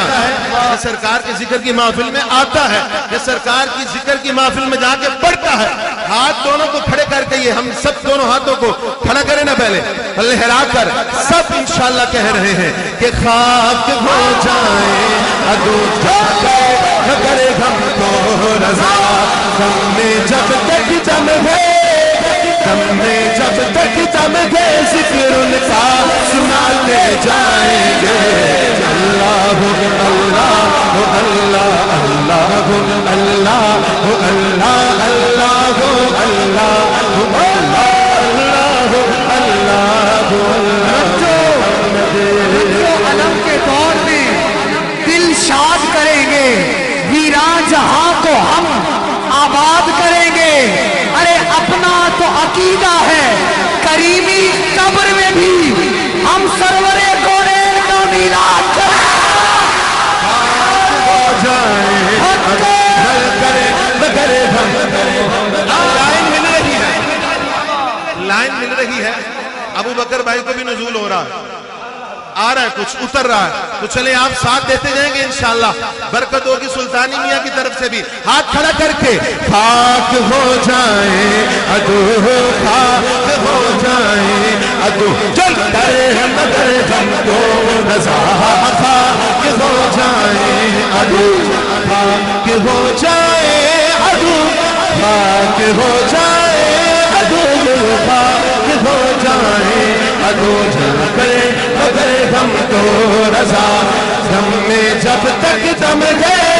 یہ سرکار کے ذکر کی محفل میں آتا ہے یہ سرکار کی ذکر کی محفل میں جا کے پڑھتا ہے ہاتھ دونوں کو کھڑے کر کے یہ ہم سب دونوں ہاتھوں کو کھڑا کریں نا پہلے لہرا کر سب انشاءاللہ کہہ رہے ہیں کہ خاک ہو جائیں عدو مگر ہم تو رضا ہم نے جب تک دم ہے ہم نے جب تک دم ہے ذکر ان کا سناتے جائیں گے اللہ اللہ اللہ اللہ اللہ مل رہی ہے. ابو بکر بھائی کو بھی نزول ہو رہا ہے, آ رہا ہے, کچھ اتر رہا ہے, تو چلیں آپ ساتھ دیتے جائیں گے انشاءاللہ. برکت ہوگی سلطانی میاں کی طرف سے بھی. ہاتھ کھڑا کر کے خاک ہو جائے عدو, خاک ہو جائے عدو, چل کر مگر ہم کو رضا. خاک ہو جائے عدو, خاک ہو جائے عدو, خاک ہو جائے عدو, خاک ہو جائے عدو, چل کر مگر ہم کو رضا. دم میں جب تک دم گئے,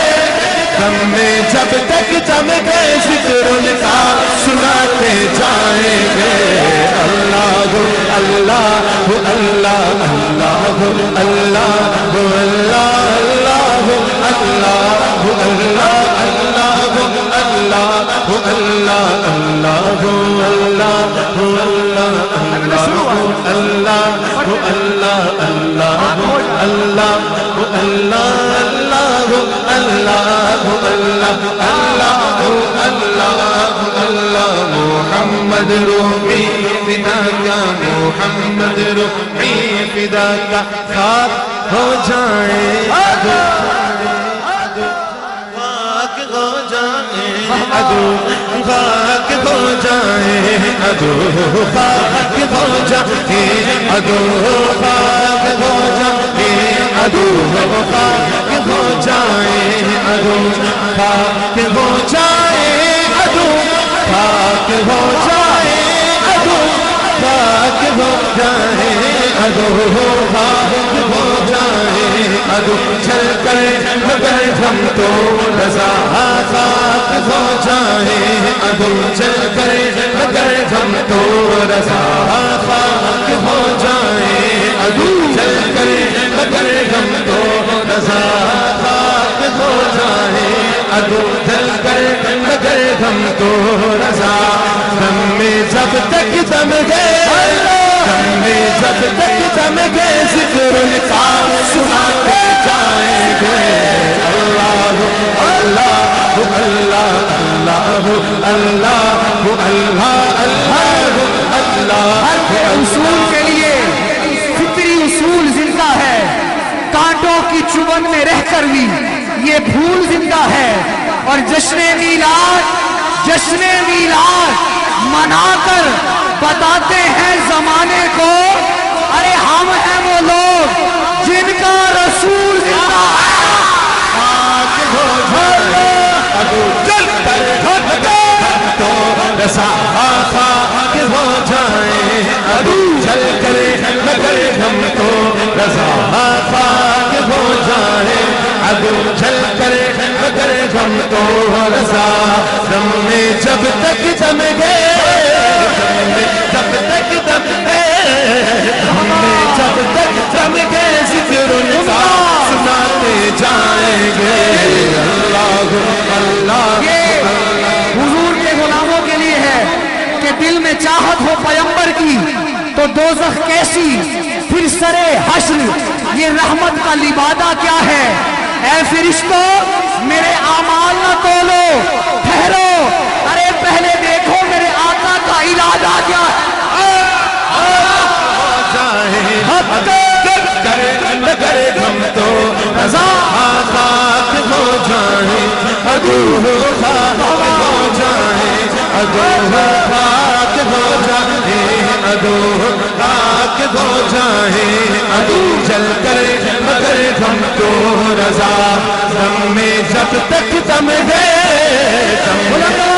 دم میں جب تک دم گئے, ذکر ان کا سناتے جائیں گے. اللہ اللہ اللہ اللہ اللہ اللہ اللہ اللہ اللہ محمد روحی فدا کا, محمد روحی فدا کا, خاک ہو جائے عدو, خاک ہو جائے عدو, خاک ہو جائے عدو, خاک ہو جائے عدو, خاک ہو جائے عدو, خاک ہو جائے عدو, خاک ہو جائے عدو, خاک ہو جائے عدو, خاک ہو جائے عدو, خاک ہو جائے عدو, چل کر مگر ہم تو رضا. خاک ہو جائے عدو, چل کر مگر ہم تو رضا. خاک ہو جائے عدو, چل کر مگر ہم تو رضا. خاک ہو جائے عدو, چل کر مگر ہم تو رضا. دم میں جب تک دم گئے, دم میں جب تک دم گئے, ذکر ان کا سناتے جائیں گے. اللہ اللہ اللہ اللہ اللہ اللہ اللہ. ہر اصول کے لیے فطری اصول زندہ ہے, کانٹوں کی چبن میں رہ کر بھی یہ پھول زندہ ہے. اور جشن میلاد منا کر بتاتے ہیں زمانے کو, ارے ہم ہیں وہ لوگ جن کا رسول زندہ ہے. خاک ہو جائے عدو, چل کر مگر تو رضا. خاک ہو جائے عدو, چل کر مگر ہم تو رضا. خاک ہو جائے عدو, چل کر مگر ہم تو رضا. دم میں جب تک دم گئے, دم میں جب تک دم گئے, دم میں جب تک دم گئے, ذکر ان کا سناتے جائیں گے. اللہ اللہ. یہ حضور کے غلاموں کے لیے ہے کہ دل میں چاہت ہو پیغمبر کی تو دوزخ کیسی, پھر سرے حشر یہ رحمت کا لبادہ کیا ہے. اے فرشتوں میرے اعمال نہ تولو, ٹھہرو, ارے پہلے دیکھو میرے آقا کا ارادہ کیا ہے. مگر ہم تو رضا. خاک ہو جائے عدو, خاک ہو جائے عدو, خاک ہو جائے عدو, خاک ہو جائے عدو, چل کر مگر ہم تو رضا. دم میں جب تک دم گئے, دم میں دم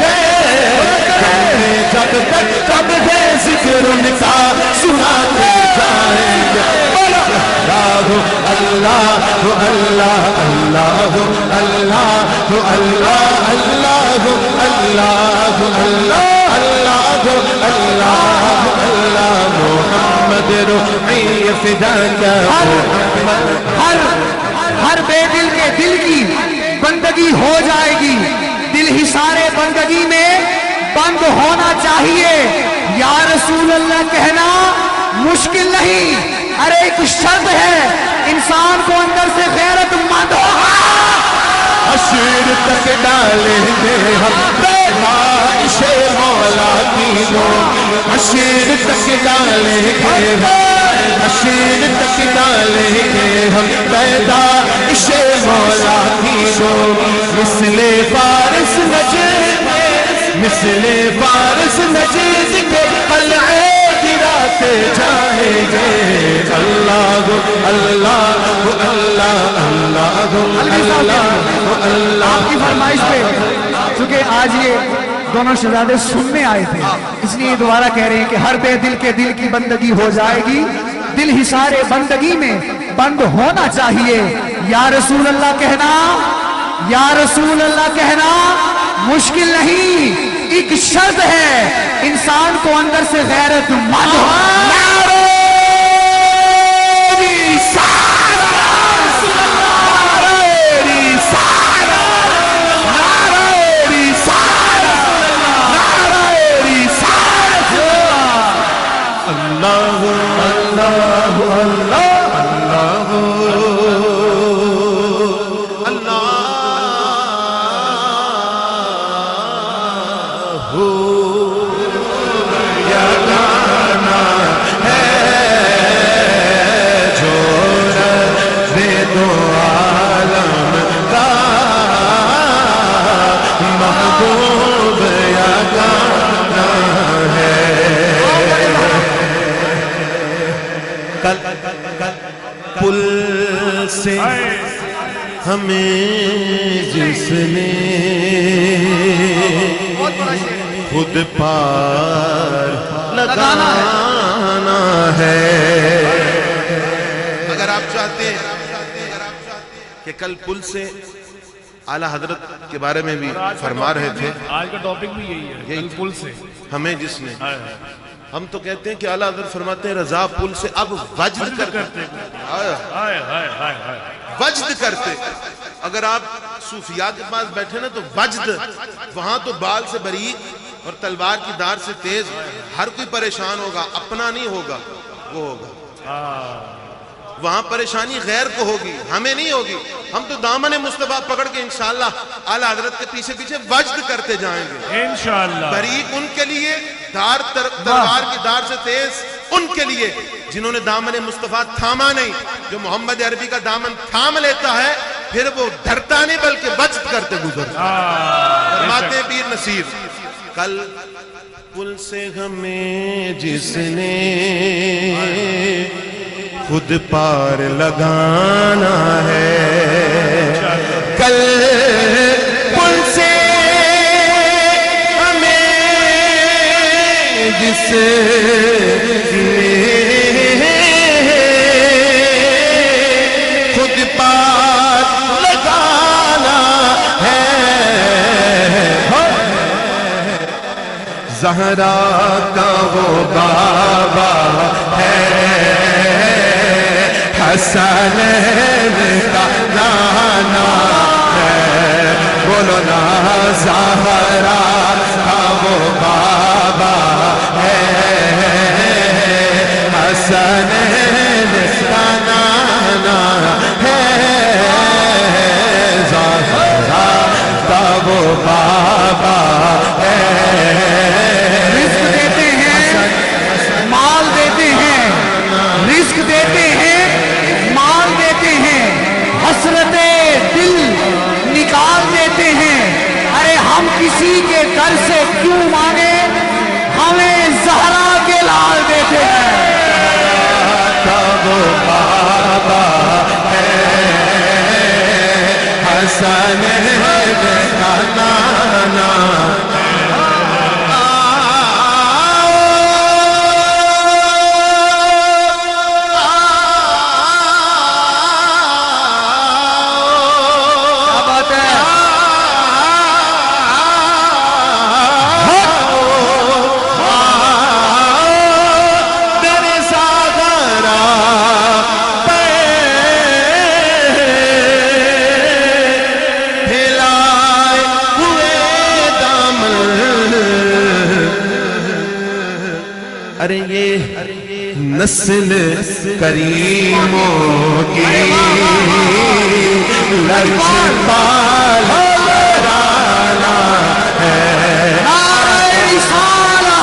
گئے, دم میں جب تک دم گئے, ذکر ان کا سناتے جائیں گے. اللہ اللہ اللہ اللہ اللہ اللہ اللہ اللہ اللہ اللہ. محمد روحی فدا کا, ہر بے دل کے دل کی بندگی ہو جائے گی. دل ہی سارے بندگی میں بند ہونا چاہیے. یا رسول اللہ کہنا مشکل نہیں, ارے ایک شرط ہے, انسان کو اندر سے غیرت مند ہوگا. حشر تک ڈالیں گے ہم پیمائش مولا کی, کی دو حشر تک ڈالیں گے حشر تک ڈالیں گے ہم پیدائش مولا کی دو مثل فارس نجد مثل فارس نجد کے قلعے گراتے جائیں گے اللہ اللہ اللہ اللہ اللہ آپ کی فرمائش پہ چونکہ آج یہ دونوں شہزادے سننے آئے تھے اس لیے دوبارہ کہہ رہے ہیں کہ ہر بے دل کے دل کی بندگی ہو جائے گی دل حصار بندگی میں بند ہونا چاہیے یا رسول اللہ کہنا یا رسول اللہ کہنا مشکل نہیں ایک شرط ہے انسان کو اندر سے غیرت مند ہو پل سے ہمیں جس نے خود پار لگانا ہے اگر آپ چاہتے ہیں کہ کل پل سے اعلیٰ حضرت کے بارے میں بھی فرما رہے تھے آج کا ٹاپک بھی یہی ہے پل سے ہمیں جس نے ہم تو کہتے ہیں کہ اعلیٰ حضرت فرماتے ہیں رضا پل سے اب وجد کرتے وجد کرتے اگر آپ صوفیاء کے پاس بیٹھے نا تو وجد وہاں تو بال سے باریک اور تلوار کی دھار سے تیز ہر کوئی پریشان ہوگا اپنا نہیں ہوگا وہ ہوگا وہاں پریشانی غیر کو ہوگی ہمیں نہیں ہوگی ہم تو دامن مصطفیٰ پکڑ کے انشاءاللہ اعلیٰ حضرت کے پیچھے پیچھے وجد کرتے جائیں گے انشاءاللہ باریک ان کے لیے تلوار کی دھار سے تیز ان کے لیے جنہوں نے دامن مصطفیٰ تھاما نہیں جو محمد عربی کا دامن تھام لیتا ہے پھر وہ ڈرتا نہیں بلکہ وجد کرتے گزرتا فرماتے ہیں پیر نصیر کل پل سے ہمیں جس نے خود پار لگانا ہے کل پل سے ہمیں جس نے خود پار لگانا ہے زہرا کا وہ بابا ہے حسنین کا نانا ہے بولو نا زہرا کا وہ بابا ہے حسنین کا نانا ہے زہرا کا وہ بابا ہے رزق دیتے ہیں مال دیتے ہیں رزق دیتے ہیں مال دیتے ہیں حسرت دل نکال دیتے ہیں ارے ہم کسی کے در سے کیوں مانگے ہمیں زہرا کے لال دیتے ہیں وہ بابا ہے حسنین کا نانا ارے یہ نسل کریموں کی لجپال گھرانہ ہے نعرہ رسالہ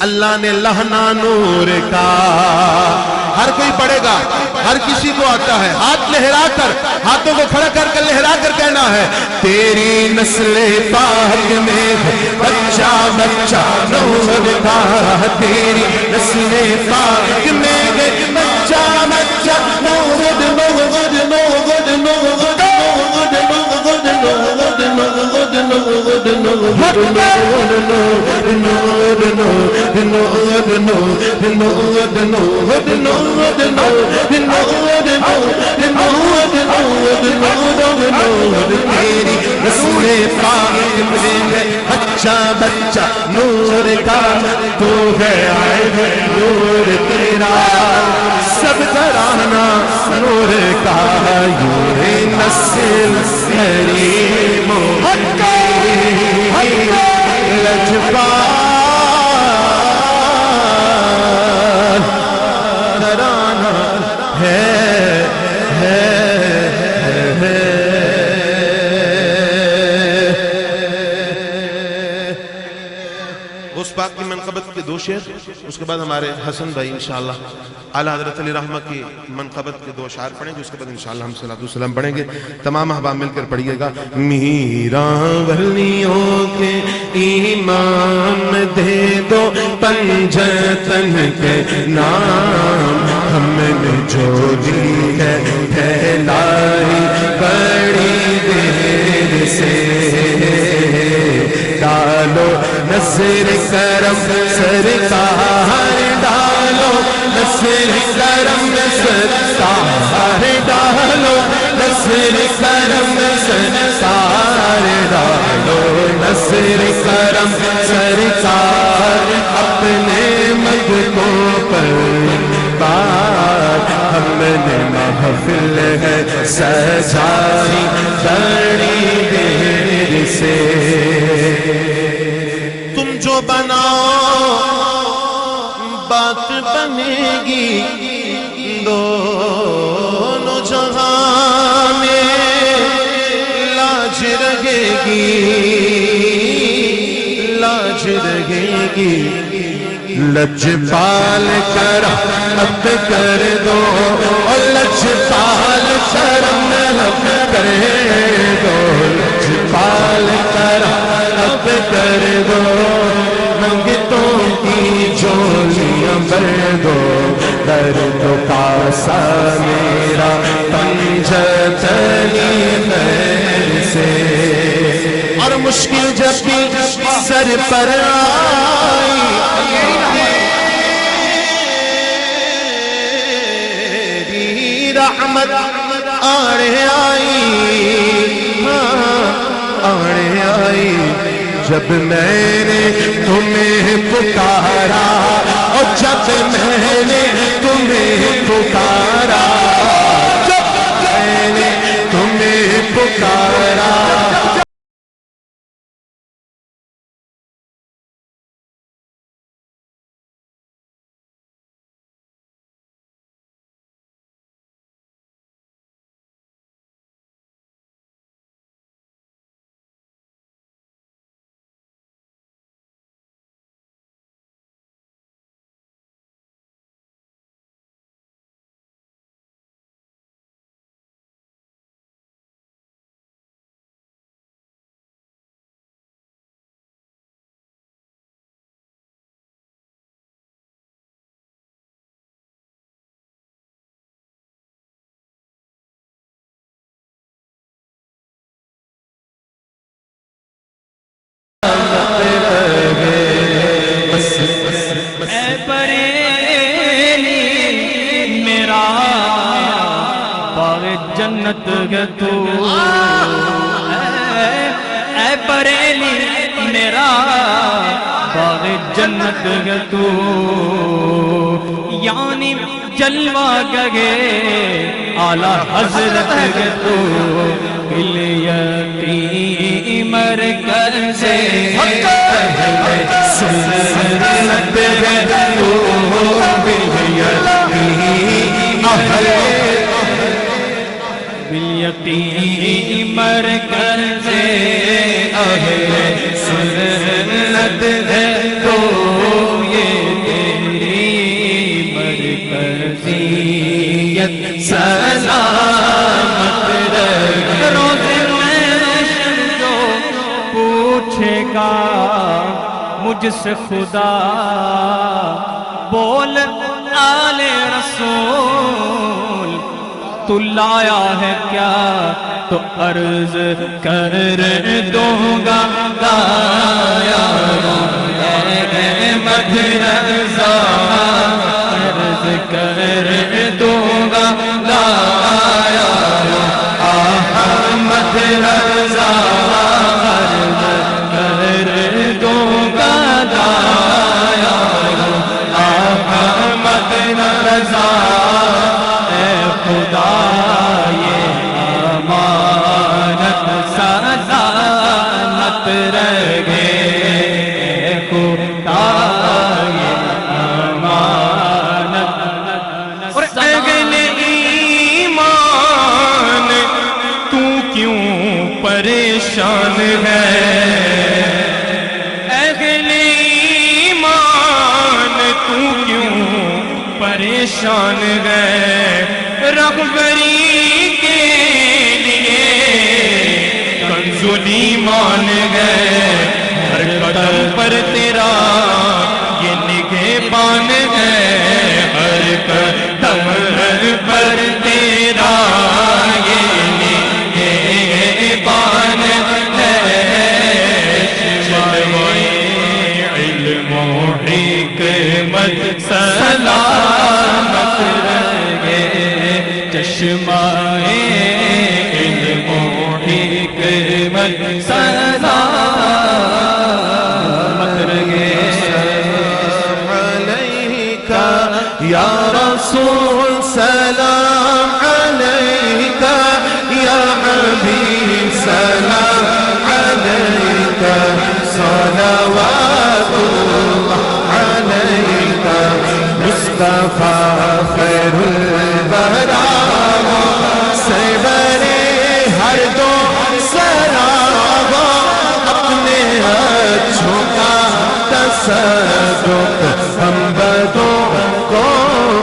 اللہ نے لہنا نور کا. ہر کوئی پڑھے گا, ہر کسی کو آتا ہے. ہاتھ لہرا کر, ہاتھوں کو کھڑا کر کر لہرا کر کہنا ہے تیری نسل پاک میں بچہ بچہ نور کا, تیری نسل پاک میں بچہ بچہ نور بچہ بچہ نور کا, تو ہے نور تیرا سب ترانہ نور کا, یہ نسل کریم لجپال ترانہ اس پاک کی منقبت کے دو شعر, اس کے بعد ہمارے حسن بھائی انشاءاللہ اعلیٰ حضرت علی رحمہ کی منقبت کے دو اشعار پڑھیں گے, اس کے بعد انشاءاللہ ہم صلاۃ والسلام پڑھیں گے. تمام احباب مل کر پڑھیے گا. میرا ولیوں کے امام دے دو پنجتن کے نام, ہم نے جو دی ہے پھیلائی بڑی دیر سے, ڈالو نظر کرم سرکار, ڈالو نظر کرم سرکار, ڈالو نظر کرم سرکار, ڈالو نظر کرم سرکار, اپنے مددوں پر بار, ہم نے محفل ہے سجائی بڑی دیر سے. تم جو بناؤ بات بنے گی, دونوں جہاں میں لاج رہے گی, لاج رہے گی. لجپال کرم اب کر دو, اور لجپال کرم اب کر دو, لجپال کرم اب کر دو, منگتوں کی جولیاں بھر دو, درد کا سا میرا پنجتنی خیر سے. اور مشکل جب بھی سر پر آئی, تیری رحمت آڑے آئی, آڑے آئی. جب میں نے تمہیں پکارا, اور جب میں نے تمہیں پکارا, جب میں نے تمہیں پکارا, جنت ہے تو, اے بریلی میرا باغ جنت ہے تو, یعنی جلوہ گگے اعلیٰ حضرت ہے تو, کلیتی مرکز اہل سنت ہے تو, بالیقین مرکز اہل سنت ہے تو, یہ اذیت سلامت رہے روز محشر جو پوچھے گا مجھ سے خدا بول آل رسول تو لایا ہے کیا تو عرض کر دوں گا لایا احمد رضا عرض کر دوں گا لایا احمد رضا عرض کر دوں گا لایا احمد رضا اے خدا یہ امانت سلامت رہے خدا یہ امانت اور اہل ایمان تو کیوں پریشان ہے اہل ایمان تو کیوں پریشان ہے رہبری کے لیے کنز ایمان ہے ہر قدم پر تیرا یہ نگہبان ہے ہر قدم پر تیرا یہ نگہبان ہے شمع علم و حکمت سلامت رہے چشمہ علم و حکمت سلامت رہے علیکہ یا رسول سلام علیکہ یا حبیب سلام علیکہ صلوات اللہ علیکہ مصطفیٰ خیر الورا سرورِ ہر دو سراغا اپنے اچھوں کا تصدق ہم بدوں کو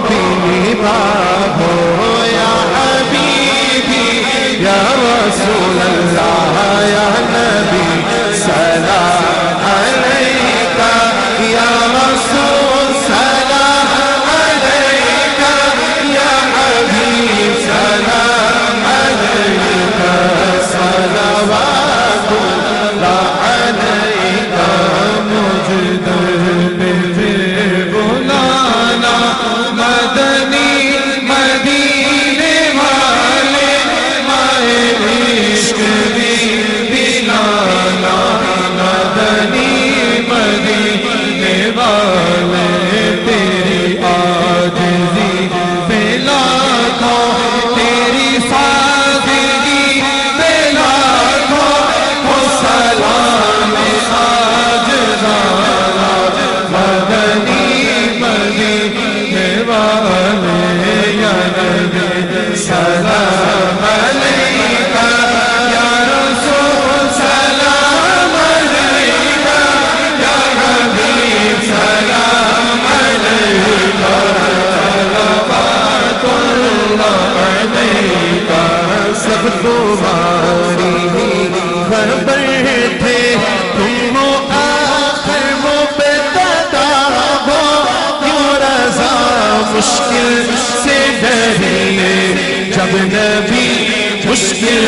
بھی نبھاؤ یا حبیبی یا رسول اللہ یا نبی سلام علیکہ یا رسول سلام علیکہ یا حبیب سلام علیکہ صلوات اللہ علیکہ مجھ دل پہ بلانا مدنی مدینے والے مائے عشق بھی بلانا مدنی مدینے والے تیری عاجزی پہ لاکھوں تیری سادگی پہ لاکھوں ہو سلام ساجدانا مدنی مدینے والے یا نبی سلام علیکہ یا رسول سلام علیکہ یا حبیب سلام علیکہ صلوات اللہ علیکہ سب تمہاری خبر تھے تم ہو آخر مبتدا ہو کیوں رضا مشکل سے ڈریے جب نبی مشکل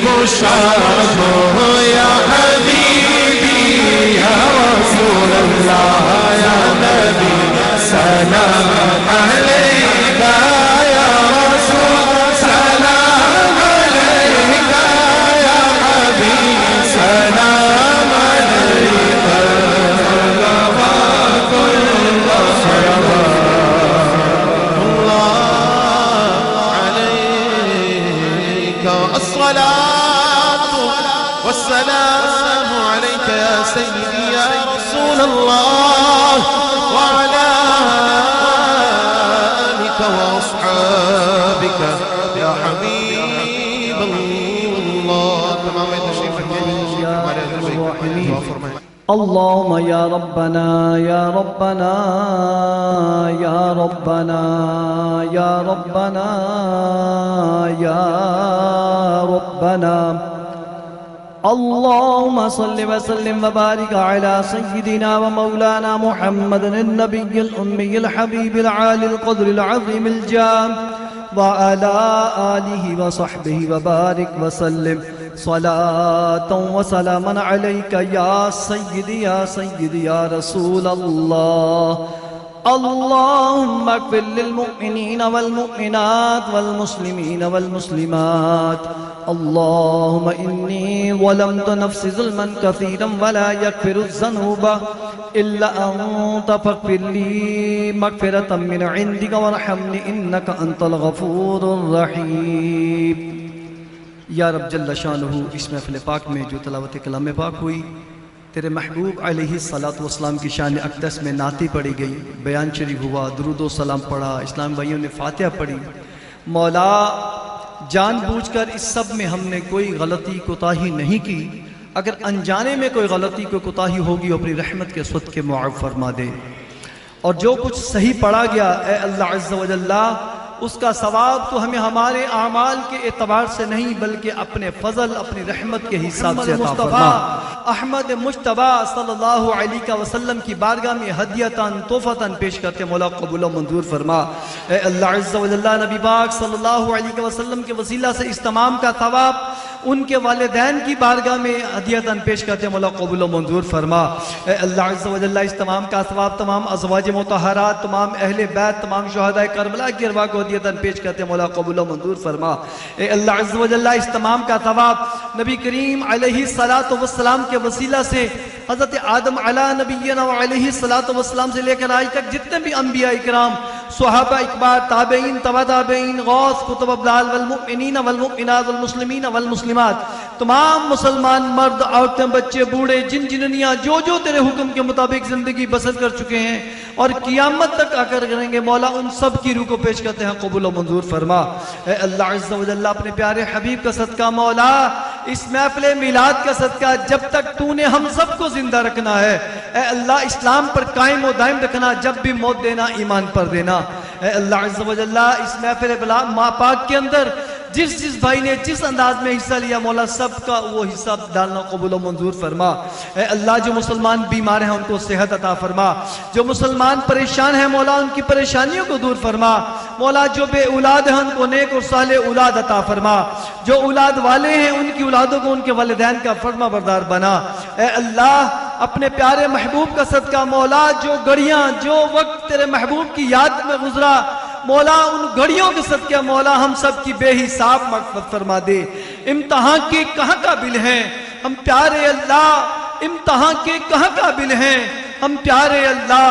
کشا ہو یا حبیبی یا رسول اللہ یا نبی سلام علیکہ یا رسول سلام علیکہ یا حبیب سلام علیکہ صلوات اللہ علیکہ الصلاة والسلام عليك يا سيدي يا رسول الله وعلى آلك وأصحابك يا حبيب الله تمام تشريف الجميل اللهم يا ربنا يا ربنا يا ربنا يا ربنا يا ربنا اللهم صل وسلم وبارك على سيدنا ومولانا محمد النبي الأمي الحبيب العالي القدر العظيم الجاه وعلى آله وصحبه وبارك وسلم صلاة وسلاما عليك يا سيدي يا سيدي يا رسول الله. اللهم اغفر للمؤمنين والمؤمنات والمسلمين والمسلمات. اللهم إني ظلمت نفسي ظلما كثيرا ولا يغفر الذنوب إلا أنت فاغفر لي مغفرة من عندك وارحمني إنك أنت الغفور الرحيم. یا رب جل شانہ، اس محفل پاک میں جو تلاوت کلام پاک ہوئی، تیرے محبوب علیہ الصلاۃ والسلام کی شان اقدس میں نعتیں پڑھی گئی، بیان شریف ہوا، درود و سلام پڑھا، اسلام بھائیوں نے فاتحہ پڑھی. مولا جان بوجھ کر اس سب میں ہم نے کوئی غلطی کوتاہی نہیں کی. اگر انجانے میں کوئی غلطی کوئی کوتاہی ہوگی اپنی رحمت کے صدقے معاف فرما دے. اور جو کچھ صحیح پڑھا گیا اے اللہ عز و جل، اس کا ثواب تو ہمیں ہمارے اعمال کے اعتبار سے نہیں بلکہ اپنے فضل اپنی رحمت کے حساب سے عطا فرما. احمد مجتبی صلی اللہ علیہ وسلم کی بارگاہ میں ہدیتاً تحفتاً پیش کرتے مولا قبول و منظور فرما. اے اللہ عز و جل، نبی پاک صلی اللہ علیہ وسلم کے وسیلہ سے اس تمام کا ثواب ان کے والدین کی بارگاہ میں ہدیتاً پیش کرتے مولا قبول و منظور فرما. اے اللہ عز و جل، اس تمام کا ثواب تمام ازواج مطہرات، تمام اہل بیت، تمام شہداء کربلا کی ارواح کو ہدیتاً پیش کرتے مولا قبول و منظور فرما. اے اللہ عز و جل، اس تمام کا ثواب نبی کریم علیہ الصلاۃ والسلام کے وسیلہ سے حضرت آدم علی نبینا و علیہ الصلاۃ والسلام سے لے کر آج تک جتنے بھی انبیاء اکرام، صحابہ اکبار، تابعین، تبع تابعین، غوث، قطب ابدال والمؤمنین والمؤمنات والمسلمین والمسلمات، تمام مسلمان مرد، عورتیں، بچے، بوڑھے، جن جننیاں جو تیرے حکم کے مطابق زندگی بسر کر چکے ہیں اور قیامت تک آ کر کریں گے، مولا ان سب کی روح کو پیش کرتے ہیں قبول و منظور فرما. اے اللہ عز و جل، اپنے پیارے حبیب کا صدقہ مولا اس محفل میلاد کا صدقہ جب تک تو نے ہم سب کو زندہ رکھنا ہے، اے اللہ اسلام پر قائم و دائم رکھنا، جب بھی موت دینا ایمان پر دینا. اے اللہ عز و جل، اس محفل ماں پاک کے اندر جس بھائی نے جس انداز میں حصہ لیا مولا سب کا وہ حصہ ڈالنا قبول و منظور فرما. اے اللہ جو مسلمان بیمار ہیں ان کو صحت عطا فرما، جو مسلمان پریشان ہیں مولا ان کی پریشانیوں کو دور فرما. مولا جو بے اولاد ہیں ان کو نیک اور صالح اولاد عطا فرما، جو اولاد والے ہیں ان کی اولادوں کو ان کے والدین کا فرما بردار بنا. اے اللہ اپنے پیارے محبوب کا صدقہ مولا جو گھڑیاں جو وقت تیرے محبوب کی یاد میں گزرا مولا ان گھڑیوں کے صدقہ مولا ہم سب کی بے حساب مغفرت فرما دے. امتحان کے کہاں قابل ہیں ہم پیارے اللہ، امتحان کے کہاں قابل ہیں ہم پیارے اللہ،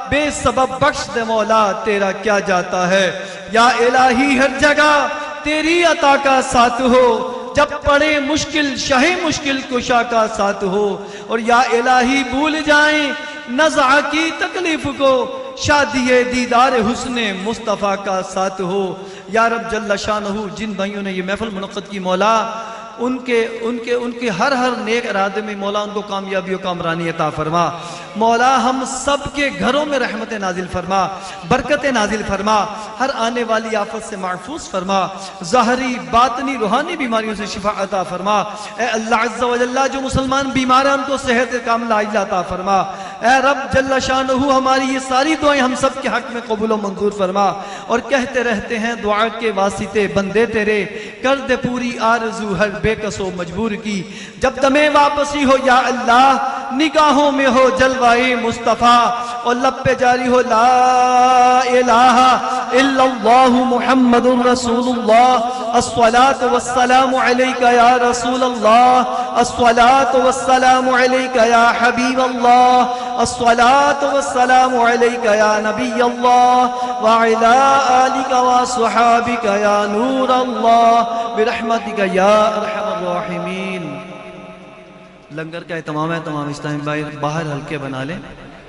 بے سبب بخش دے مولا تیرا کیا جاتا ہے. یا الہی ہر جگہ تیری عطا کا ساتھ ہو، جب پڑے مشکل شاہ مشکل کشا کا ساتھ ہو. اور یا الہی بھول جائیں نزع کی تکلیف کو، شادی دیدار حسن مصطفیٰ کا ساتھ ہو. یا رب جل شانہ، جن بھائیوں نے یہ محفل منعقد کی مولا ان کے ہر نیک ارادے میں مولا ان کو کامیابی و کامرانی عطا فرما. مولا ہم سب کے گھروں میں رحمت نازل فرما، برکت نازل فرما، ہر آنے والی آفت سے محفوظ فرما، ظاہری باطنی روحانی بیماریوں سے شفا عطا فرما. اے اللہ عز و جل، جو مسلمان بیمار ہیں ان کو صحت کاملہ عاجلہ عطا فرما. اے رب جل شانہ، ہماری یہ ساری دعائیں ہم سب کے حق میں قبول و منظور فرما. اور کہتے رہتے ہیں دعا کے واسطے بندے تیرے، کر دے پوری آرزو ہر بے کس و مجبور کی. جب دمیں واپسی ہو یا اللہ، نگاہوں میں ہو جلوائے مصطفیٰ، اور لب پہ جاری ہو لا الہ الا اللہ محمد رسول اللہ. الصلاة والسلام علیک یا رسول اللہ، الصلاة والسلام علیک یا حبیب اللہ، الصلاة والسلام علیک یا نبی اللہ، وعلی آلک وصحابک یا نور اللہ، برحمتک یا ارحم الراحمین. لنگر کا اہتمام ہے، تمام اسلامی بھائی باہر حلقے بنا لیں.